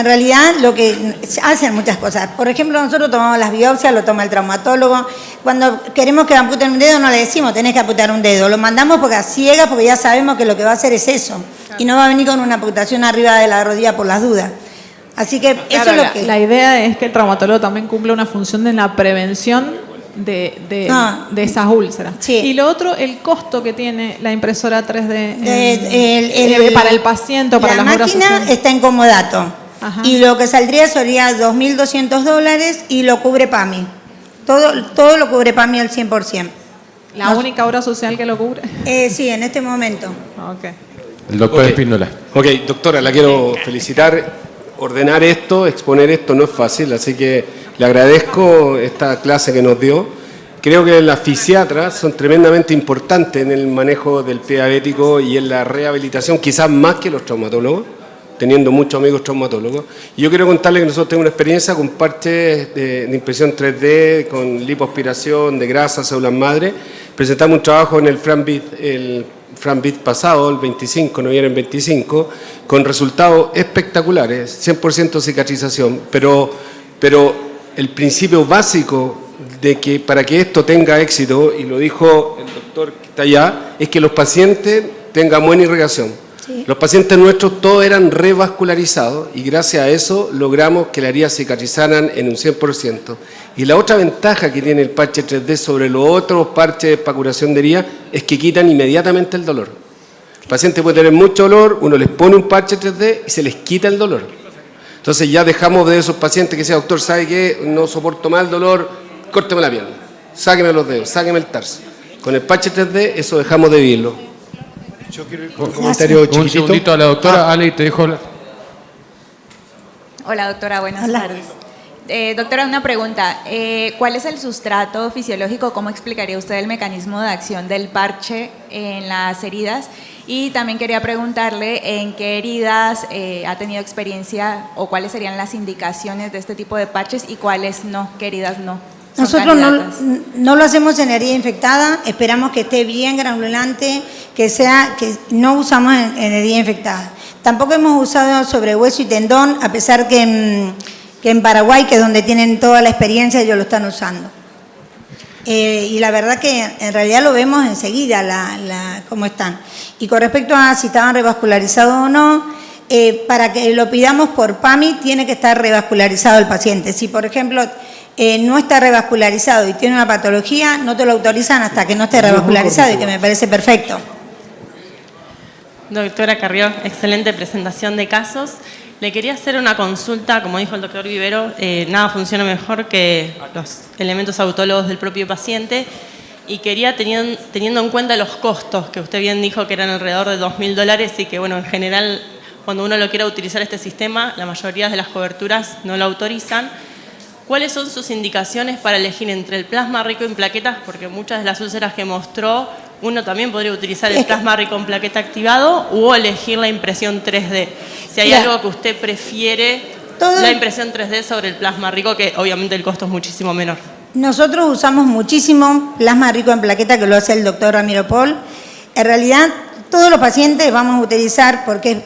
realidad lo que hacen muchas cosas. Por ejemplo, nosotros tomamos las biopsias, lo toma el traumatólogo. Cuando queremos que amputen un dedo no le decimos tenés que amputar un dedo, lo mandamos porque a ciegas, porque ya sabemos que lo que va a hacer es eso. Y no va a venir con una amputación arriba de la rodilla por las dudas. Así que eso es lo que... La idea es que el traumatólogo también cumple una función de la prevención de No. esas úlceras. Sí. Y lo otro, el costo que tiene la impresora 3D para el paciente o para la las obras máquina sociales. está en comodato. Ajá. Y lo que saldría sería $2.200 y lo cubre PAMI. Todo lo cubre PAMI al 100%. ¿La única obra social que lo cubre? Sí, en este momento. Ok. El doctor Espíndola. Ok, doctora, la quiero felicitar. Ordenar esto, exponer esto no es fácil, así que le agradezco esta clase que nos dio. Creo que las fisiatras son tremendamente importantes en el manejo del pie diabético y en la rehabilitación, quizás más que los traumatólogos, teniendo muchos amigos traumatólogos. Y yo quiero contarles que nosotros tenemos una experiencia con parches de impresión 3D, con lipoaspiración de grasa, células madre. Presentamos un trabajo en el FranBit pasado, el 25, noviembre 25, con resultados espectaculares, 100% cicatrización, pero el principio básico de que para que esto tenga éxito, y lo dijo el doctor que está allá, es que los pacientes tengan buena irrigación. Sí. Los pacientes nuestros todos eran revascularizados y gracias a eso logramos que las heridas cicatrizaran en un 100%. Y la otra ventaja que tiene el parche 3D sobre los otros parches para curación de heridas es que quitan inmediatamente el dolor. El paciente puede tener mucho dolor, uno les pone un parche 3D y se les quita el dolor. Entonces ya dejamos de esos pacientes que dicen, doctor, ¿sabe qué? No soporto más el dolor, córteme la pierna, sáqueme los dedos, sáqueme el tarso. Con el parche 3D eso dejamos de vivirlo. Yo quiero ir con un comentario chiquitito. Un segundito a la doctora. Ale, te dejo hablar. Hola, doctora, buenas tardes. Doctora, una pregunta. ¿Cuál es el sustrato fisiológico? ¿Cómo explicaría usted el mecanismo de acción del parche en las heridas? Y también quería preguntarle en qué heridas ha tenido experiencia o cuáles serían las indicaciones de este tipo de parches y cuáles no, qué heridas no. Nosotros no lo hacemos en herida infectada, esperamos que esté bien granulante, que no usamos en herida infectada. Tampoco hemos usado sobre hueso y tendón, a pesar que en Paraguay, que es donde tienen toda la experiencia, ellos lo están usando. Y la verdad que en realidad lo vemos enseguida cómo están. Y con respecto a si estaban revascularizados o no, para que lo pidamos por PAMI tiene que estar revascularizado el paciente. Si por ejemplo no está revascularizado y tiene una patología, no te lo autorizan hasta que no esté revascularizado y que me parece perfecto. Doctora Carrió, excelente presentación de casos. Le quería hacer una consulta, como dijo el doctor Vivero, nada funciona mejor que los elementos autólogos del propio paciente y quería, teniendo en cuenta los costos, que usted bien dijo que eran alrededor de $2.000 y que bueno, en general cuando uno lo quiera utilizar este sistema, la mayoría de las coberturas no lo autorizan. ¿Cuáles son sus indicaciones para elegir entre el plasma rico en plaquetas? Porque muchas de las úlceras que mostró, uno también podría utilizar el plasma rico en plaqueta activado o elegir la impresión 3D. Si hay algo que usted prefiere, la impresión 3D sobre el plasma rico, que obviamente el costo es muchísimo menor. Nosotros usamos muchísimo plasma rico en plaqueta, que lo hace el doctor Ramiro Paul. En realidad, todos los pacientes vamos a utilizar, porque es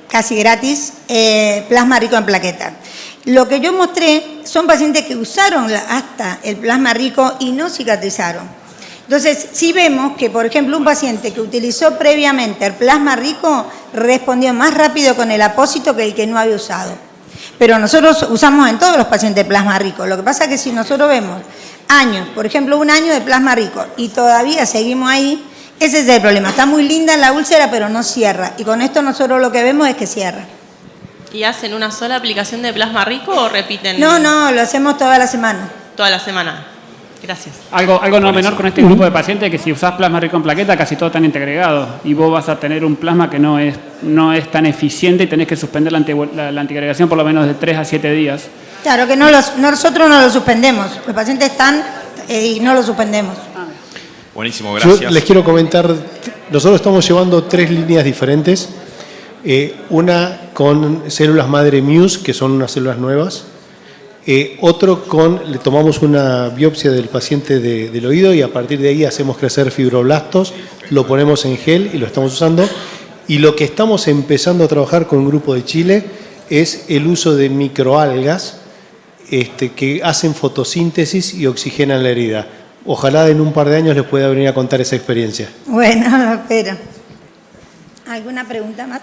casi gratis, plasma rico en plaqueta. Lo que yo mostré son pacientes que usaron hasta el plasma rico y no cicatrizaron. Entonces, sí vemos que, por ejemplo, un paciente que utilizó previamente el plasma rico respondió más rápido con el apósito que el que no había usado. Pero nosotros usamos en todos los pacientes plasma rico. Lo que pasa es que si nosotros vemos años, por ejemplo, un año de plasma rico y todavía seguimos ahí, ese es el problema. Está muy linda la úlcera, pero no cierra. Y con esto nosotros lo que vemos es que cierra. ¿Y hacen una sola aplicación de plasma rico o repiten? No, lo hacemos toda la semana. Toda la semana. Gracias. Algo no menor con este grupo de pacientes, que si usás plasma rico en plaqueta, casi todos están integrados. Y vos vas a tener un plasma que no es tan eficiente y tenés que suspender la antiagregación por lo menos de 3 a 7 días. Claro que nosotros no lo suspendemos. Los pacientes están y no lo suspendemos. Buenísimo, gracias. Yo les quiero comentar, nosotros estamos llevando 3 líneas diferentes. Una con células madre Muse, que son unas células nuevas. Otro le tomamos una biopsia del paciente del oído y a partir de ahí hacemos crecer fibroblastos, lo ponemos en gel y lo estamos usando. Y lo que estamos empezando a trabajar con un grupo de Chile es el uso de microalgas que hacen fotosíntesis y oxigenan la herida. Ojalá en un par de años les pueda venir a contar esa experiencia. Bueno, lo espero. ¿Alguna pregunta más?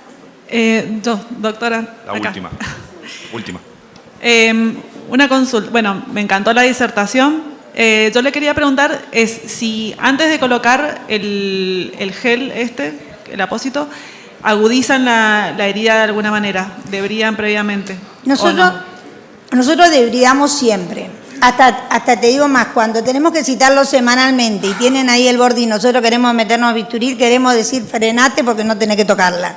Doctora. La acá. última. Una consulta. Bueno, me encantó la disertación. Yo le quería preguntar es si antes de colocar el gel el apósito, agudizan la herida de alguna manera, deberían previamente. Nosotros deberíamos siempre. Hasta te digo más, cuando tenemos que citarlo semanalmente y tienen ahí el borde y nosotros queremos meternos a bisturí, queremos decir frenate porque no tenés que tocarla.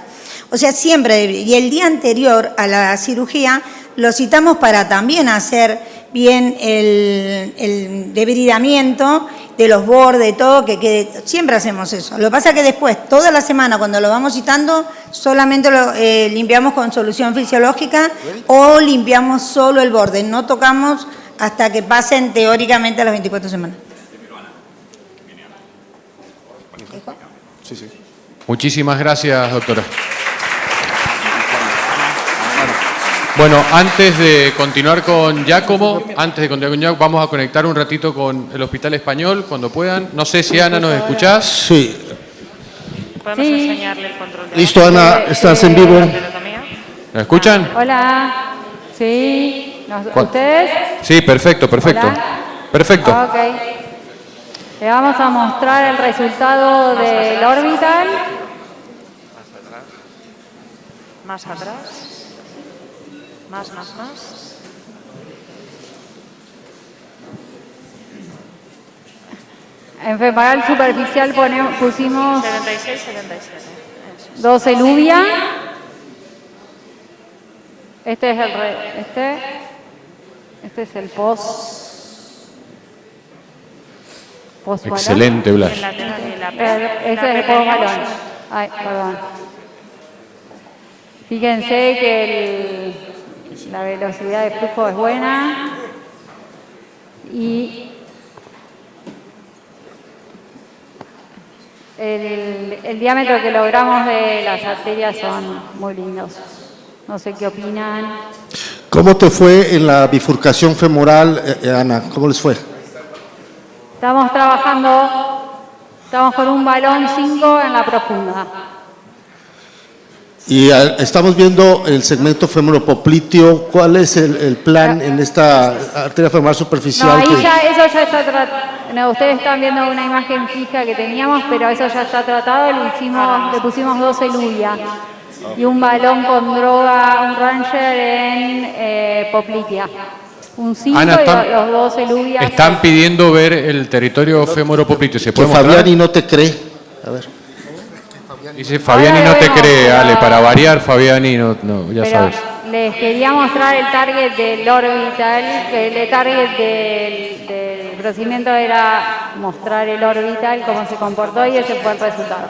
O sea, siempre, y el día anterior a la cirugía lo citamos para también hacer bien el debridamiento de los bordes, todo, que quede, siempre hacemos eso. Lo que pasa es que después, toda la semana, cuando lo vamos citando, solamente lo limpiamos con solución fisiológica o limpiamos solo el borde, no tocamos hasta que pasen teóricamente las 24 semanas. Sí. Muchísimas gracias, doctora. Bueno, antes de continuar con Giacomo, vamos a conectar un ratito con el Hospital Español, cuando puedan. No sé si Ana nos escuchás. Sí. Podemos enseñarle el control de Listo, Ana, estás en vivo. ¿Me escuchan? Hola. Sí. ¿Ustedes? Sí, perfecto. Hola. Perfecto. Ok. Le vamos a mostrar el resultado del orbital. Más atrás. Más. En femoral superficial pusimos 76. 12 lubia. Este es el post balón. Excelente, Blas. Este es el post balón. Ay, perdón. Fíjense que la velocidad de flujo es buena y el diámetro que logramos de las arterias son muy lindos. No sé qué opinan. ¿Cómo te fue en la bifurcación femoral, Ana? ¿Cómo les fue? Estamos con un balón 5 en la profunda. Y estamos viendo el segmento femoropopliteo. ¿Cuál es el plan en esta arteria femoral superficial? No, eso ya está tratado. Ustedes están viendo una imagen fija que teníamos, pero eso ya está tratado. Le pusimos 12 lubia y un balón con droga, un Ranger en poplitea. Un 5 Ana, y los 12 lubias. Están pidiendo ver el territorio femoropopliteo. ¿Se puede Que mostrar? Fabiani no te cree. A ver. Dice Fabiani no te cree, Ale, para variar Fabiani no ya Pero sabes. les quería mostrar el target del orbital, que el target del procedimiento era mostrar el orbital, cómo se comportó y ese fue el resultado.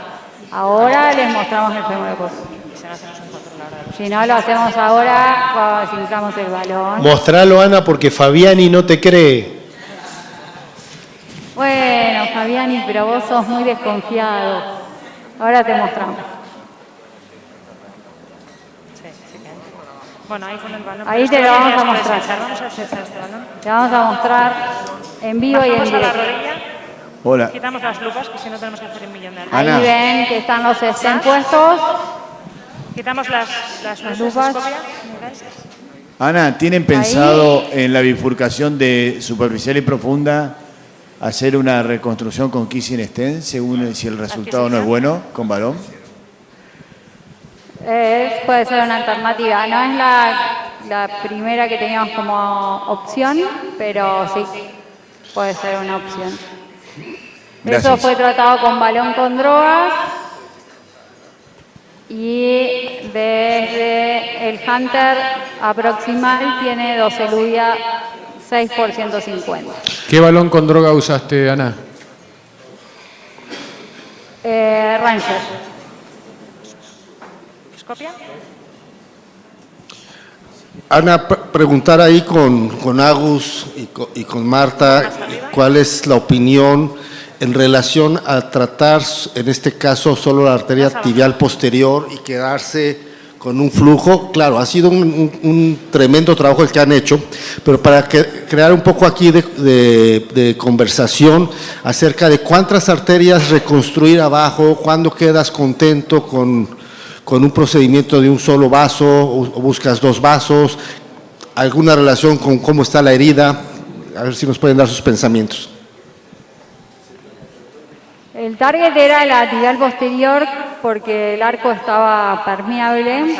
Ahora les mostramos el femoropopliteo. Si no lo hacemos ahora, cuando desinflamos el balón. Mostralo, Ana, porque Fabiani no te cree. Bueno, Fabiani, pero vos sos muy desconfiado. Ahora te mostramos. Bueno, ahí con el balón. Ahí te lo vamos a mostrar. Vamos a estrechar este balón. Te vamos a mostrar en vivo y en Bajamos a la directo. rodilla. Hola. Quitamos las lupas, que si no tenemos que hacer un millón de Ahí Ana. ven que están los estén puestos. Quitamos las lupas. Ana, ¿tienen pensado en la bifurcación de superficial y profunda hacer una reconstrucción con kissing stent según si el resultado no es bueno con balón? Puede ser una alternativa. No es la primera que teníamos como opción, pero sí, puede ser una opción. Gracias. Eso fue tratado con balón con drogas y desde el Hunter aproximal tiene 12 lubia 6 por 150. ¿Qué balón con droga usaste, Ana? Ranger. ¿Escopia? Ana, preguntar ahí con Agus y con Marta cuál es la opinión en relación a tratar, en este caso, solo la arteria tibial posterior y quedarse con un flujo. Claro, ha sido un tremendo trabajo el que han hecho, pero para crear un poco aquí de conversación acerca de cuántas arterias reconstruir abajo, cuándo quedas contento con un procedimiento de un solo vaso o buscas dos vasos, alguna relación con cómo está la herida. a ver si nos pueden dar sus pensamientos. El target era la tibial posterior porque el arco estaba permeable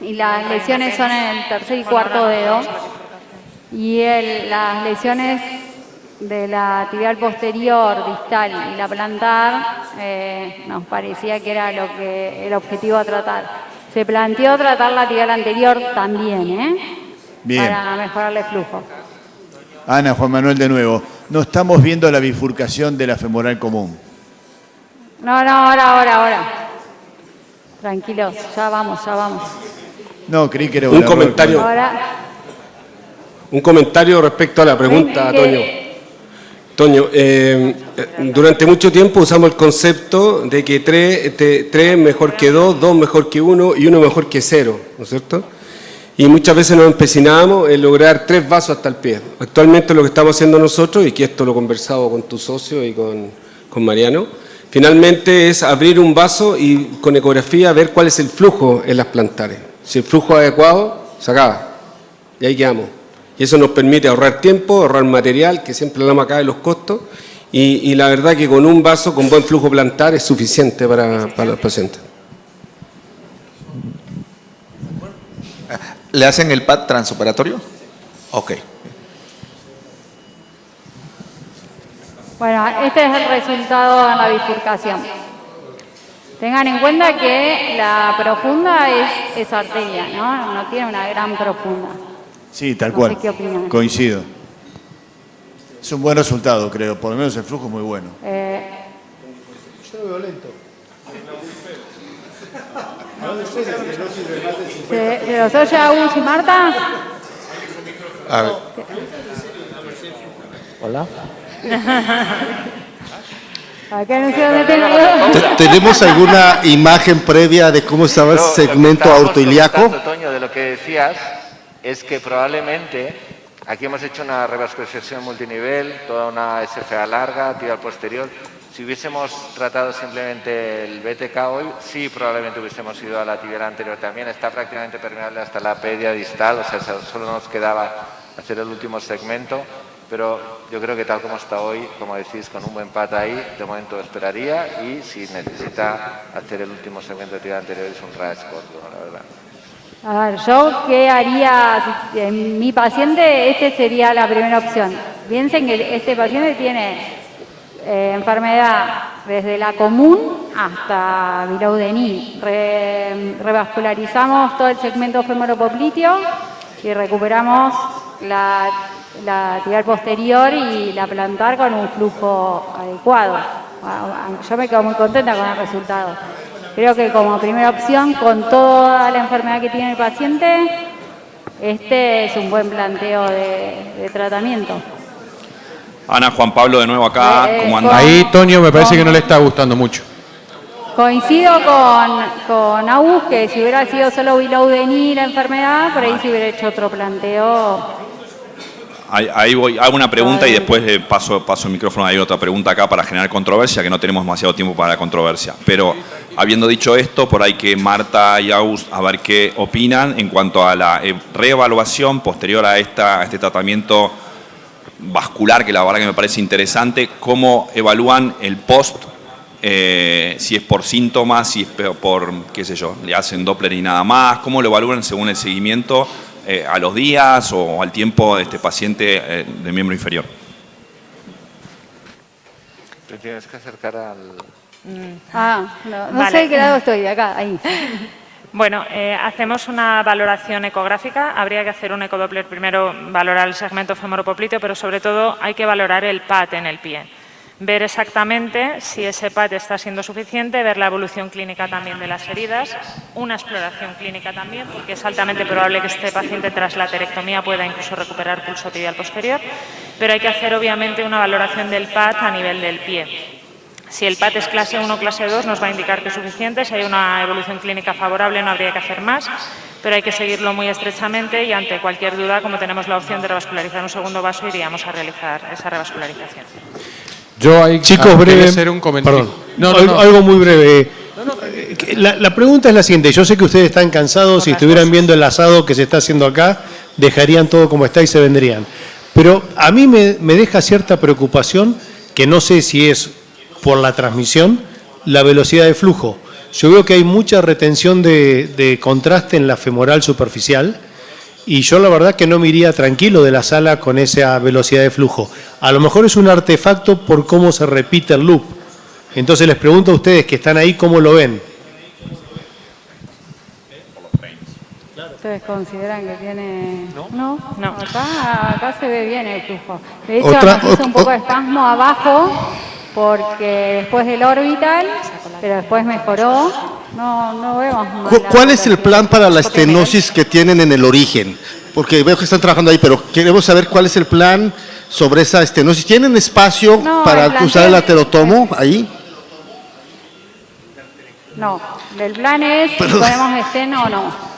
y las lesiones son en el tercer y cuarto dedo. Y las lesiones de la tibial posterior, distal y la plantar nos parecía que era el objetivo a tratar. Se planteó tratar la tibial anterior también, Bien. para mejorarle el flujo. Ana, Juan Manuel de nuevo. No estamos viendo la bifurcación de la femoral común. No, ahora. Tranquilos, ya vamos. No, creí que era un error. comentario. Ahora, Un comentario respecto a la pregunta, Toño. Toño, durante mucho tiempo usamos el concepto de que 3 mejor que 2, 2 mejor que 1 y 1 mejor que 0, ¿no es cierto? Y muchas veces nos empecinábamos en lograr 3 vasos hasta el pie. Actualmente lo que estamos haciendo nosotros, y que esto lo he conversado con tu socio y con Mariano, finalmente es abrir un vaso y con ecografía ver cuál es el flujo en las plantares. Si el flujo es adecuado, se acaba. Y ahí quedamos. Y eso nos permite ahorrar tiempo, ahorrar material, que siempre hablamos acá de los costos, y la verdad que con un vaso con buen flujo plantar es suficiente para los pacientes. ¿Le hacen el pad transoperatorio? Ok. bueno, este es el resultado en la bifurcación. Tengan en cuenta que la profunda es arteria, ¿no? No tiene una gran profunda. Sí, tal No cual. sé qué opinan. Coincido. Es un buen resultado, creo. Por lo menos el flujo es muy bueno. Yo lo veo lento. ¿Se los oye a Agus y Marta? A ver. Hola. Acá no sé dónde tengo. ¿Tenemos alguna imagen previa de cómo estaba el segmento aortoiliaco? Toño, de lo que decías es que probablemente aquí hemos hecho una revascularización multinivel, toda una SFA larga, tibial posterior. Si hubiésemos tratado simplemente el BTK hoy, sí, probablemente hubiésemos ido a la tibial anterior también. Está prácticamente permeable hasta la pedia distal, o sea, solo nos quedaba hacer el último segmento. Pero yo creo que tal como está hoy, como decís, con un buen pat ahí, de momento esperaría, y si necesita hacer el último segmento de tibial anterior es un RAS corto, la verdad. A ver, yo qué haría en mi paciente, este sería la primera opción. Piensen que este paciente tiene enfermedad desde la común hasta below the knee. Revascularizamos todo el segmento femoropopliteo y recuperamos la tibial posterior y la plantar con un flujo adecuado. Yo me quedo muy contenta con el resultado. Creo que como primera opción, con toda la enfermedad que tiene el paciente, este es un buen planteo de tratamiento. Ana, Juan Pablo de nuevo acá, ¿cómo anda? Ahí Toño me parece que no le está gustando mucho. Coincido con Agus que si hubiera sido solo below the knee la enfermedad, por ahí se hubiera hecho otro planteo. Ahí voy, hago una pregunta y después paso el micrófono. Hay otra pregunta acá para generar controversia, que no tenemos demasiado tiempo para la controversia. Pero habiendo dicho esto, por ahí que Marta y Agus a ver qué opinan en cuanto a la reevaluación posterior a este tratamiento vascular, que la verdad que me parece interesante. ¿Cómo evalúan el post? Si es por síntomas, si es por, qué sé yo, le hacen Doppler y nada más. ¿Cómo lo evalúan según el seguimiento? ¿A los días o al tiempo de este paciente de miembro inferior? Te tienes que acercar al... No Vale. sé de qué lado estoy, de acá, ahí. Bueno, hacemos una valoración ecográfica. Habría que hacer un ecodoppler primero, valorar el segmento femoropopliteo, pero sobre todo hay que valorar el PAT en el pie. Ver exactamente si ese PAT está siendo suficiente, ver la evolución clínica también de las heridas, una exploración clínica también, porque es altamente probable que este paciente tras la aterectomía pueda incluso recuperar pulso tibial posterior, pero hay que hacer obviamente una valoración del PAT a nivel del pie. Si el PAT es clase 1 o clase 2 nos va a indicar que es suficiente, si hay una evolución clínica favorable no habría que hacer más, pero hay que seguirlo muy estrechamente y ante cualquier duda, como tenemos la opción de revascularizar un segundo vaso, iríamos a realizar esa revascularización. Yo ahí Chicos, breve. hacer un comentario. Perdón. Algo muy breve. La pregunta es la siguiente. Yo sé que ustedes están cansados. Si estuvieran viendo el asado que se está haciendo acá, dejarían todo como está y se vendrían. Pero a mí me deja cierta preocupación, que no sé si es por la transmisión, la velocidad de flujo. Yo veo que hay mucha retención de contraste en la femoral superficial y yo la verdad que no me iría tranquilo de la sala con esa velocidad de flujo. A lo mejor es un artefacto por cómo se repite el loop. Entonces les pregunto a ustedes que están ahí, ¿cómo lo ven? ¿Ustedes consideran que tiene...? No. Acá se ve bien el flujo. De hecho, nos hizo un poco de espasmo abajo porque después del orbital, pero después mejoró. No vemos mal. ¿Cuál es el plan para la estenosis que tienen en el origen? Porque veo que están trabajando ahí, pero queremos saber cuál es el plan sobre esa estenosis. ¿Tienen espacio para usar el aterotomo ahí? No, el plan es si ponemos esteno o no.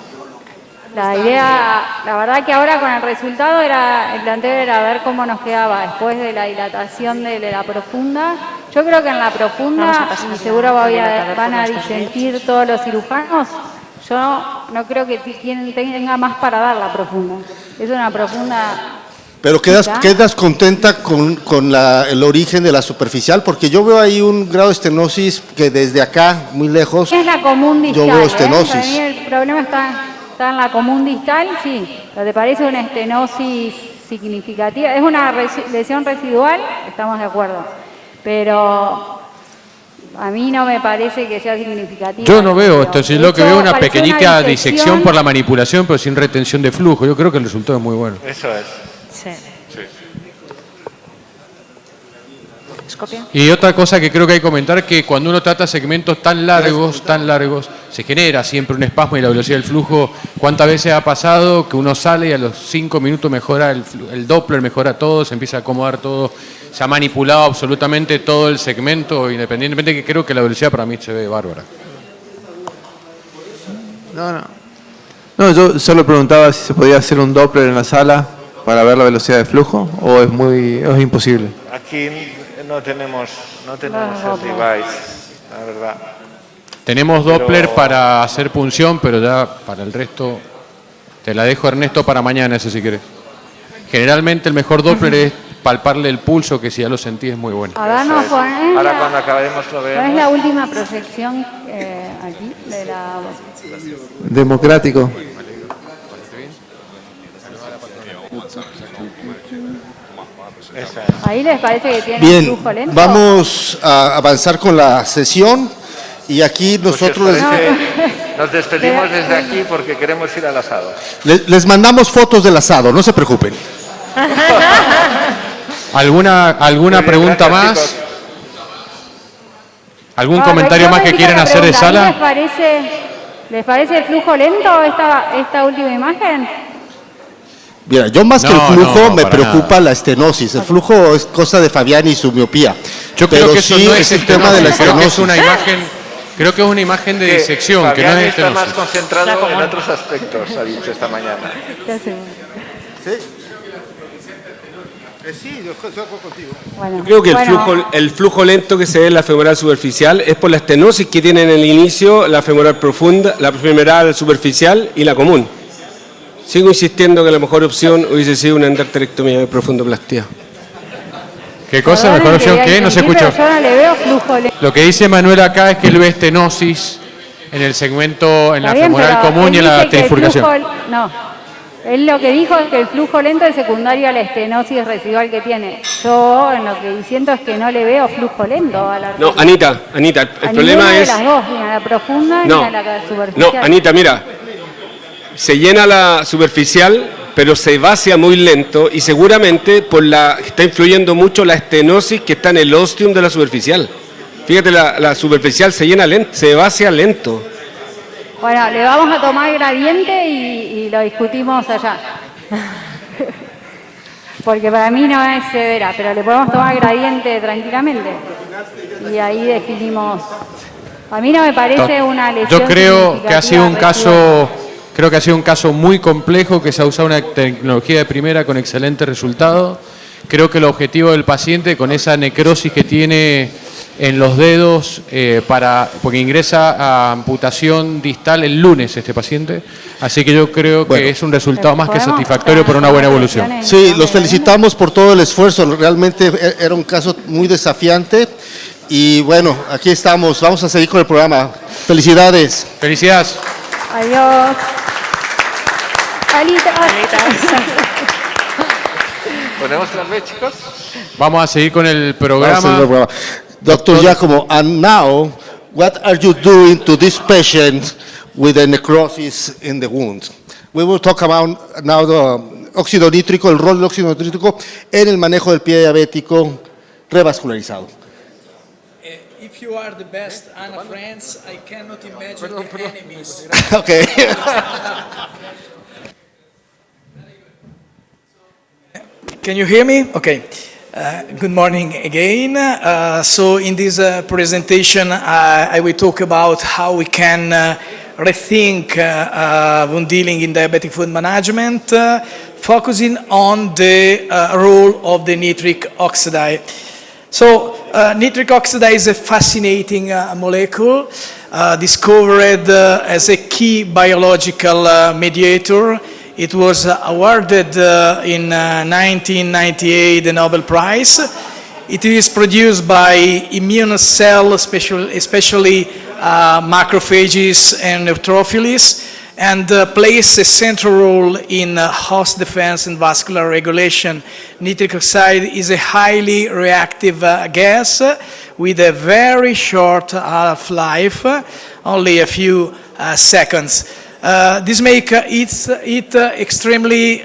La idea, la verdad que ahora con el resultado el planteo era ver cómo nos quedaba después de la dilatación de la profunda. Yo creo que en la profunda, y seguro van a disentir todos los cirujanos, yo no creo que tenga más para dar la profunda. Es una profunda... Pero quedas contenta con el origen de la superficial, porque yo veo ahí un grado de estenosis que desde acá, muy lejos, es la común distal, yo veo estenosis. Para mí el problema está en la común distal, sí. ¿No te parece una estenosis significativa? Es una lesión residual, estamos de acuerdo. Pero a mí no me parece que sea significativa. Yo no veo esto, si lo que veo una parece pequeñita una disección por la manipulación, pero sin retención de flujo. Yo creo que el resultado es muy bueno. Eso es. Sí. Y otra cosa que creo que hay que comentar, que cuando uno trata segmentos tan largos, se genera siempre un espasmo y la velocidad del flujo. ¿Cuántas veces ha pasado que uno sale y a los 5 minutos mejora el Doppler, mejora todo, se empieza a acomodar todo, se ha manipulado absolutamente todo el segmento, independientemente, que creo que la velocidad para mí se ve bárbara? No, yo solo preguntaba si se podía hacer un Doppler en la sala para ver la velocidad de flujo o es imposible. Aquí no tenemos el device, la verdad. Tenemos Doppler para hacer punción, pero ya para el resto te la dejo, Ernesto, para mañana, eso si querés. Generalmente el mejor Doppler es palparle el pulso, que si ya lo sentís es muy bueno. Ahora cuando acabemos lo vemos. ¿Es la última proyección aquí de la... Democrático. Ahí les parece que tiene Bien, flujo lento. vamos a avanzar con la sesión y aquí nosotros Nos despedimos desde aquí porque queremos ir al asado. les mandamos fotos del asado, no se preocupen. ¿Alguna pregunta más? chicos. ¿Algún comentario más que quieran hacer de sala? ¿Les parece el flujo lento esta última imagen? Mira, yo más que el flujo me preocupa la estenosis. El flujo es cosa de Fabián y su miopía. Yo creo que eso sí no es el tema de la estenosis. Creo que es una imagen de disección, que no Fabián es está más estenosis. concentrado en otros aspectos, ha dicho esta mañana. Sí, yo estoy de acuerdo contigo. Yo creo que el flujo lento que se ve en la femoral superficial es por la estenosis que tiene en el inicio la femoral profunda, la femoral superficial y la común. Sigo insistiendo que la mejor opción hubiese sido una endarterectomía de profundoplastía. ¿Qué cosa? ¿Mejor opción qué? No se escuchó. Yo no le veo flujo lento. Lo que dice Manuel acá es que él ve estenosis en el segmento, en la Está bien, femoral pero común y él en la dice que el trifurcación. flujo- él lo que dijo es que el flujo lento es secundario a la estenosis residual que tiene. Yo en lo que siento es que no le veo flujo lento a la No, Anita, el problema es... de las dos, ni a la profunda No, ni a la superficial. No, Anita, mira, se llena la superficial, pero se vacía muy lento y seguramente está influyendo mucho la estenosis que está en el ostium de la superficial. Fíjate, la superficial se llena lento, se vacía lento. Bueno, le vamos a tomar gradiente y lo discutimos allá. Porque para mí no es severa, pero le podemos tomar gradiente tranquilamente. Y ahí definimos. A mí no me parece una lesión. Yo creo que ha sido un significativa caso muy complejo, que se ha usado una tecnología de primera con excelente resultado. Creo que el objetivo del paciente, con esa necrosis que tiene en los dedos porque ingresa a amputación distal el lunes este paciente, así que yo creo que es un resultado más que satisfactorio para una buena evolución. Sí, los felicitamos por todo el esfuerzo, realmente era un caso muy desafiante y bueno, aquí estamos, vamos a seguir con el programa. Felicidades. Felicidades. Adiós. ¿Ponemos plan B, chicos? Vamos a seguir con el Vamos a seguir con el programa. programa. Dr. Giacomo, and now, what are you doing to this patient with a necrosis in the wound? We will talk about now the óxido nítrico, el rol del óxido nítrico en el manejo del pie diabético revascularizado. If you are the best Anna friends, I cannot imagine the enemies. Okay. Can you hear me? Okay. Good morning again. So in this presentation, I will talk about how we can rethink wound healing in diabetic foot management, focusing on the role of the nitric oxide. So nitric oxide is a fascinating molecule discovered as a key biological mediator. It was awarded in 1998 the Nobel Prize. It is produced by immune cells, especially macrophages and neutrophils, and plays a central role in host defense and vascular regulation. Nitric oxide is a highly reactive gas with a very short half-life, only a few seconds. This makes it extremely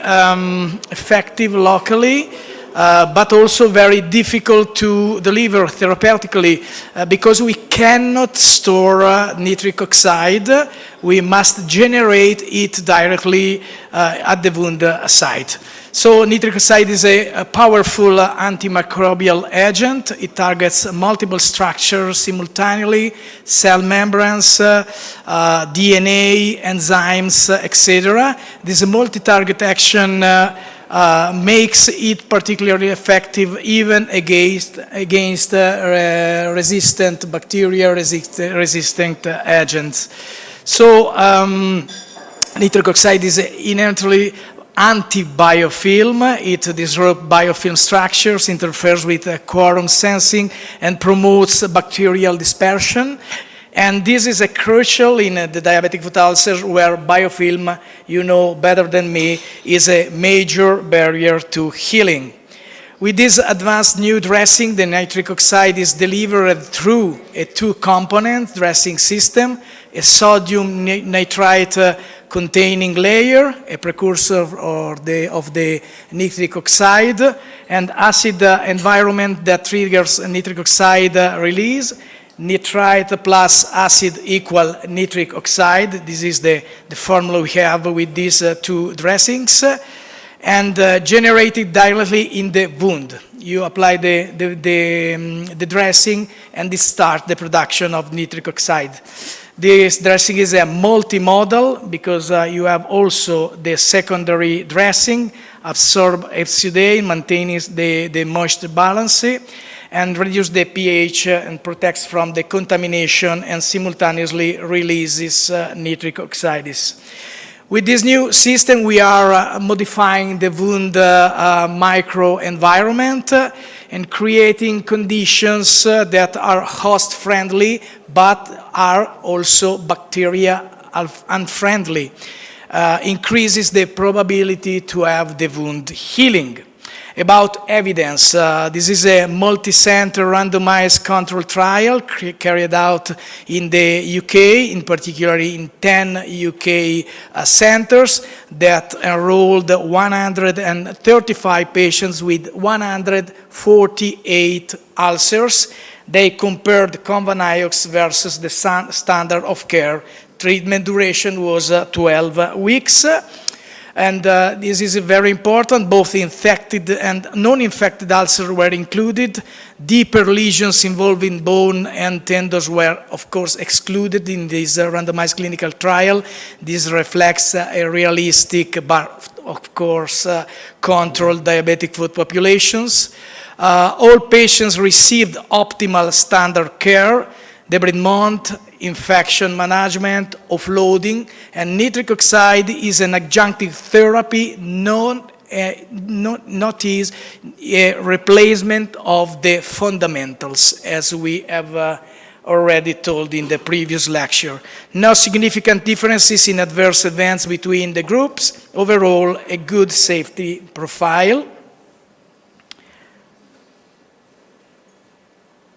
effective locally, but also very difficult to deliver therapeutically because we cannot store nitric oxide. We must generate it directly at the wound site. So nitric oxide is a powerful antimicrobial agent. It targets multiple structures simultaneously, cell membranes, DNA, enzymes, etc. This multi-target action makes it particularly effective even against resistant bacteria, resistant agents. So nitric oxide is inherently anti-biofilm. It disrupts biofilm structures, interferes with quorum sensing, and promotes bacterial dispersion. And this is crucial in the diabetic foot ulcers where biofilm, you know better than me, is a major barrier to healing. With this advanced new dressing, the nitric oxide is delivered through a two-component dressing system, a sodium nitrite containing layer, a precursor of the nitric oxide, and acid environment that triggers nitric oxide release. Nitrite plus acid equal nitric oxide. This is the formula we have with these two dressings. And generated directly in the wound. You apply the dressing and it starts the production of nitric oxide. This dressing is a multimodal because you have also the secondary dressing, absorb exudate, maintains the moisture balance, and reduce the pH and protects from the contamination and simultaneously releases nitric oxides. With this new system, we are modifying the wound microenvironment and creating conditions that are host-friendly but are also bacteria-unfriendly. Increases the probability to have the wound healing. About evidence, this is a multi-center randomized control trial carried out in the UK, in particular in 10 UK centers that enrolled 135 patients with 148 ulcers. They compared Convaniox versus the standard of care. Treatment duration was 12 weeks. And this is very important. Both infected and non-infected ulcers were included. Deeper lesions involving bone and tendons were, of course, excluded in this randomized clinical trial. This reflects a realistic, but of course, controlled diabetic foot populations. All patients received optimal standard care, debridement, infection management, offloading, and nitric oxide is an adjunctive therapy, not is a replacement of the fundamentals, as we have already told in the previous lecture. No significant differences in adverse events between the groups. Overall, a good safety profile.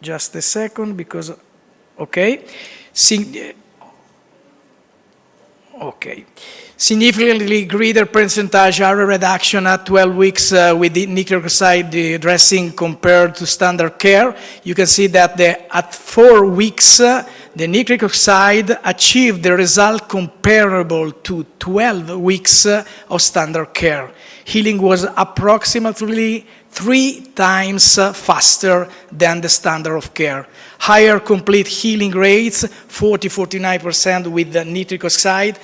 Just a second, because, okay. Significantly greater percentage area reduction at 12 weeks with the nitric oxide dressing compared to standard care. You can see that at 4 weeks, the nitric oxide achieved the result comparable to 12 weeks of standard care. Healing was approximately 3 times faster than the standard of care. Higher complete healing rates, 40-49% with the nitric oxide,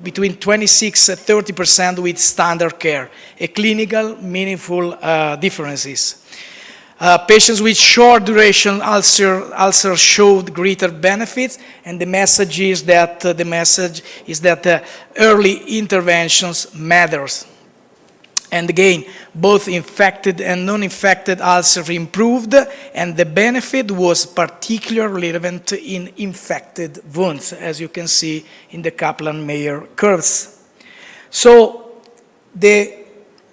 between 26-30% with standard care. A clinical, meaningful differences. Patients with short duration ulcer showed greater benefits, and the message is that early interventions matters. And again, both infected and non-infected ulcers improved, and the benefit was particularly relevant in infected wounds, as you can see in the Kaplan-Meier curves. So,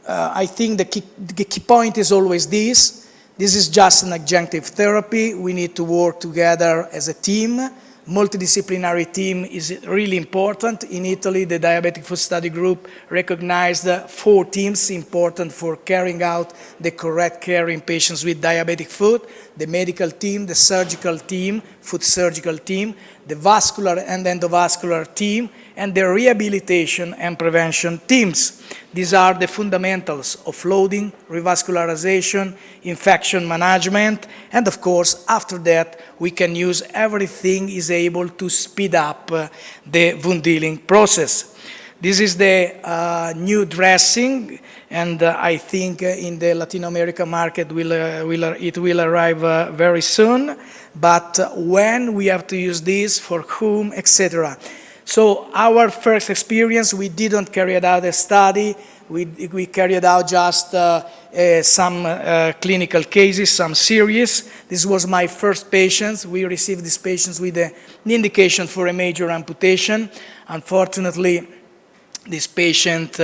I think the key point is always this. This is just an adjunctive therapy. We need to work together as a team. Multidisciplinary team is really important. In Italy, the Diabetic Foot Study Group recognized 4 teams important for carrying out the correct care in patients with diabetic foot: the medical team, the surgical team, foot surgical team, the vascular and endovascular team, and the rehabilitation and prevention teams. These are the fundamentals of offloading, revascularization, infection management, and of course, after that, we can use everything is able to speed up the wound healing process. This is the new dressing, and I think in the Latin America market it will arrive very soon. But when we have to use this, for whom, etc. So our first experience, we didn't carry out a study. We carried out just some clinical cases, some series. This was my first patients. We received these patients with an indication for a major amputation. Unfortunately, this patient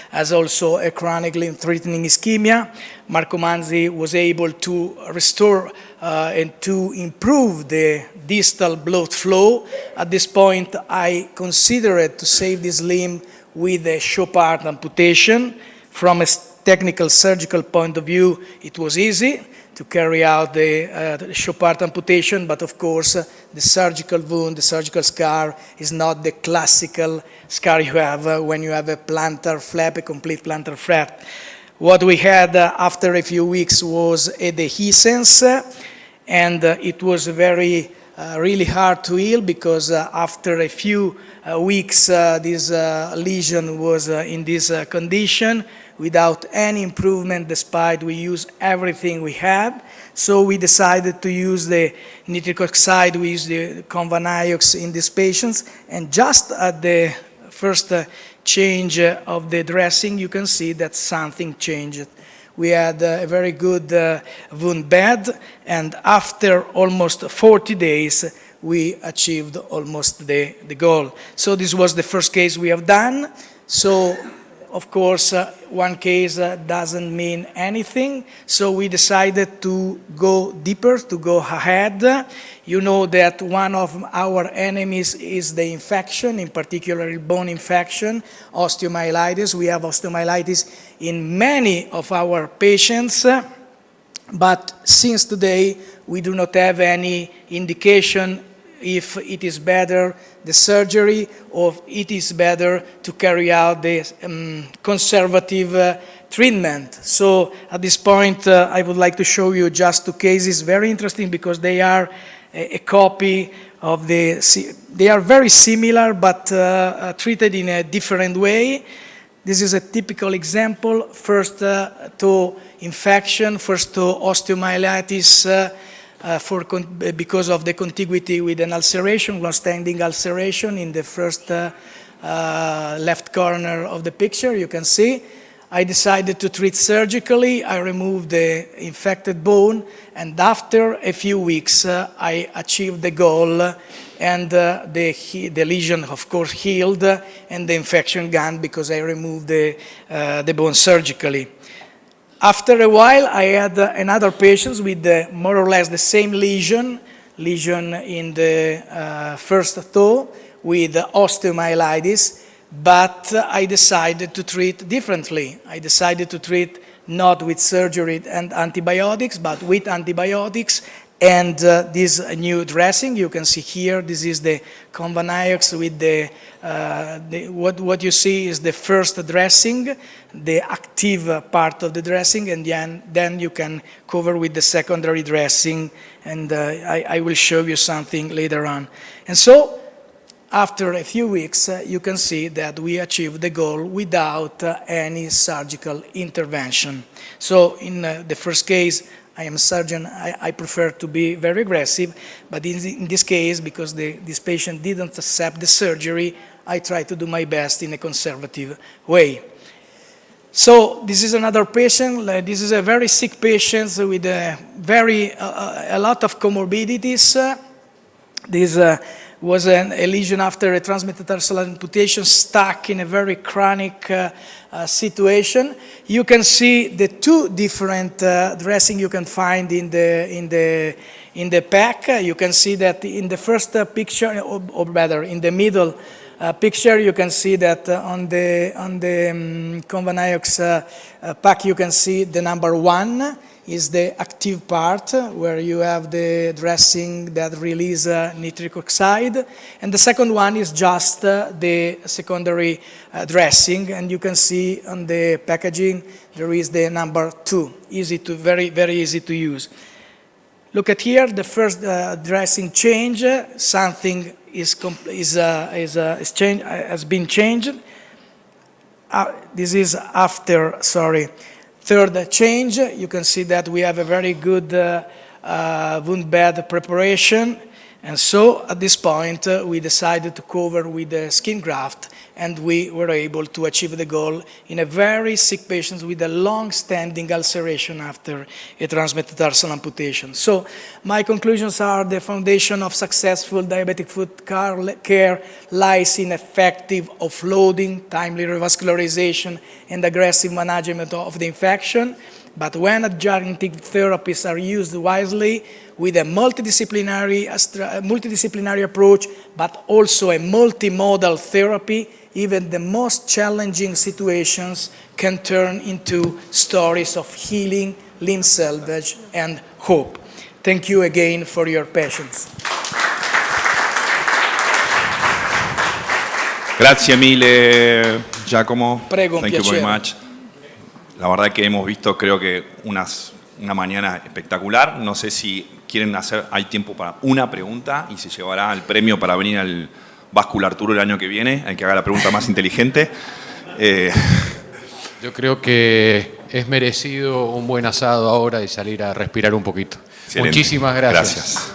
has also a chronic limb-threatening ischemia. Marco Manzi was able to restore and to improve the distal blood flow. At this point, I considered to save this limb with a Chopard amputation. From a technical surgical point of view, it was easy to carry out the Chopard amputation, but of course, the surgical wound, the surgical scar is not the classical scar you have when you have a plantar flap, a complete plantar flap. What we had after a few weeks was a dehiscence, and it was really hard to heal, because after a few weeks this lesion was in this condition without any improvement, despite we used everything we had. So we decided to use the nitric oxide, we used the Convaniox in these patients, and just at the first change of the dressing, you can see that something changed. We had a very good wound bed, and after almost 40 days, we achieved almost the goal. So this was the first case we have done. So, of course, one case doesn't mean anything, so we decided to go deeper, to go ahead. You know that one of our enemies is the infection, in particular bone infection, osteomyelitis. We have osteomyelitis in many of our patients, but since today we do not have any indication if it is better the surgery or it is better to carry out the conservative treatment. So at this point I would like to show you just 2 cases, very interesting because they are a copy of they are very similar but treated in a different way. This is a typical example, first toe infection, first toe osteomyelitis because of the contiguity with an ulceration, long-standing ulceration in the first left corner of the picture, you can see. I decided to treat surgically. I removed the infected bone, and after a few weeks, I achieved the goal, and the lesion, of course, healed, and the infection gone because I removed the bone surgically. After a while, I had another patient with more or less the same lesion in the first toe with osteomyelitis, but I decided to treat differently. I decided to treat not with surgery and antibiotics, but with antibiotics and this new dressing. You can see here, this is the Convaniox with what you see is the first dressing, the active part of the dressing, and then you can cover with the secondary dressing, and I will show you something later on. And so, after a few weeks, you can see that we achieved the goal without any surgical intervention. So in the first case, I am a surgeon, I prefer to be very aggressive, but in this case, because this patient didn't accept the surgery, I try to do my best in a conservative way. So this is another patient. This is a very sick patient with a lot of comorbidities. This was a lesion after a transmetatarsal amputation, stuck in a very chronic situation. You can see the two different dressing you can find in the pack. You can see that in the first picture, or rather in the middle picture, you can see that on the Convaniox pack, you can see the number 1 is the active part, where you have the dressing that release nitric oxide, and the second one is just the secondary dressing, and you can see on the packaging there is the number 2, very, very easy to use. Look at here, the first dressing change, something has been changed. This is after, third change. You can see that we have a very good wound bed preparation, and so at this point we decided to cover with the skin graft, and we were able to achieve the goal in a very sick patient with a long-standing ulceration after a transmetatarsal amputation. So my conclusions are: the foundation of successful diabetic foot care lies in effective offloading, timely revascularization, and aggressive management of the infection. But when adjunctive therapies are used wisely with a multidisciplinary approach, but also a multimodal therapy, even the most challenging situations can turn into stories of healing, limb salvage, and hope. Thank you again for your patience. Grazie mille, Giacomo. Prego, un Thank you very piacere. much. La verdad que hemos visto, creo que una mañana espectacular. No sé si quieren hay tiempo para una pregunta y se llevará el premio para venir al Vascular Tour el año que viene, el que haga la pregunta más inteligente. Yo creo que es merecido un buen asado ahora y salir a respirar un poquito. Excelente. Muchísimas gracias. Gracias.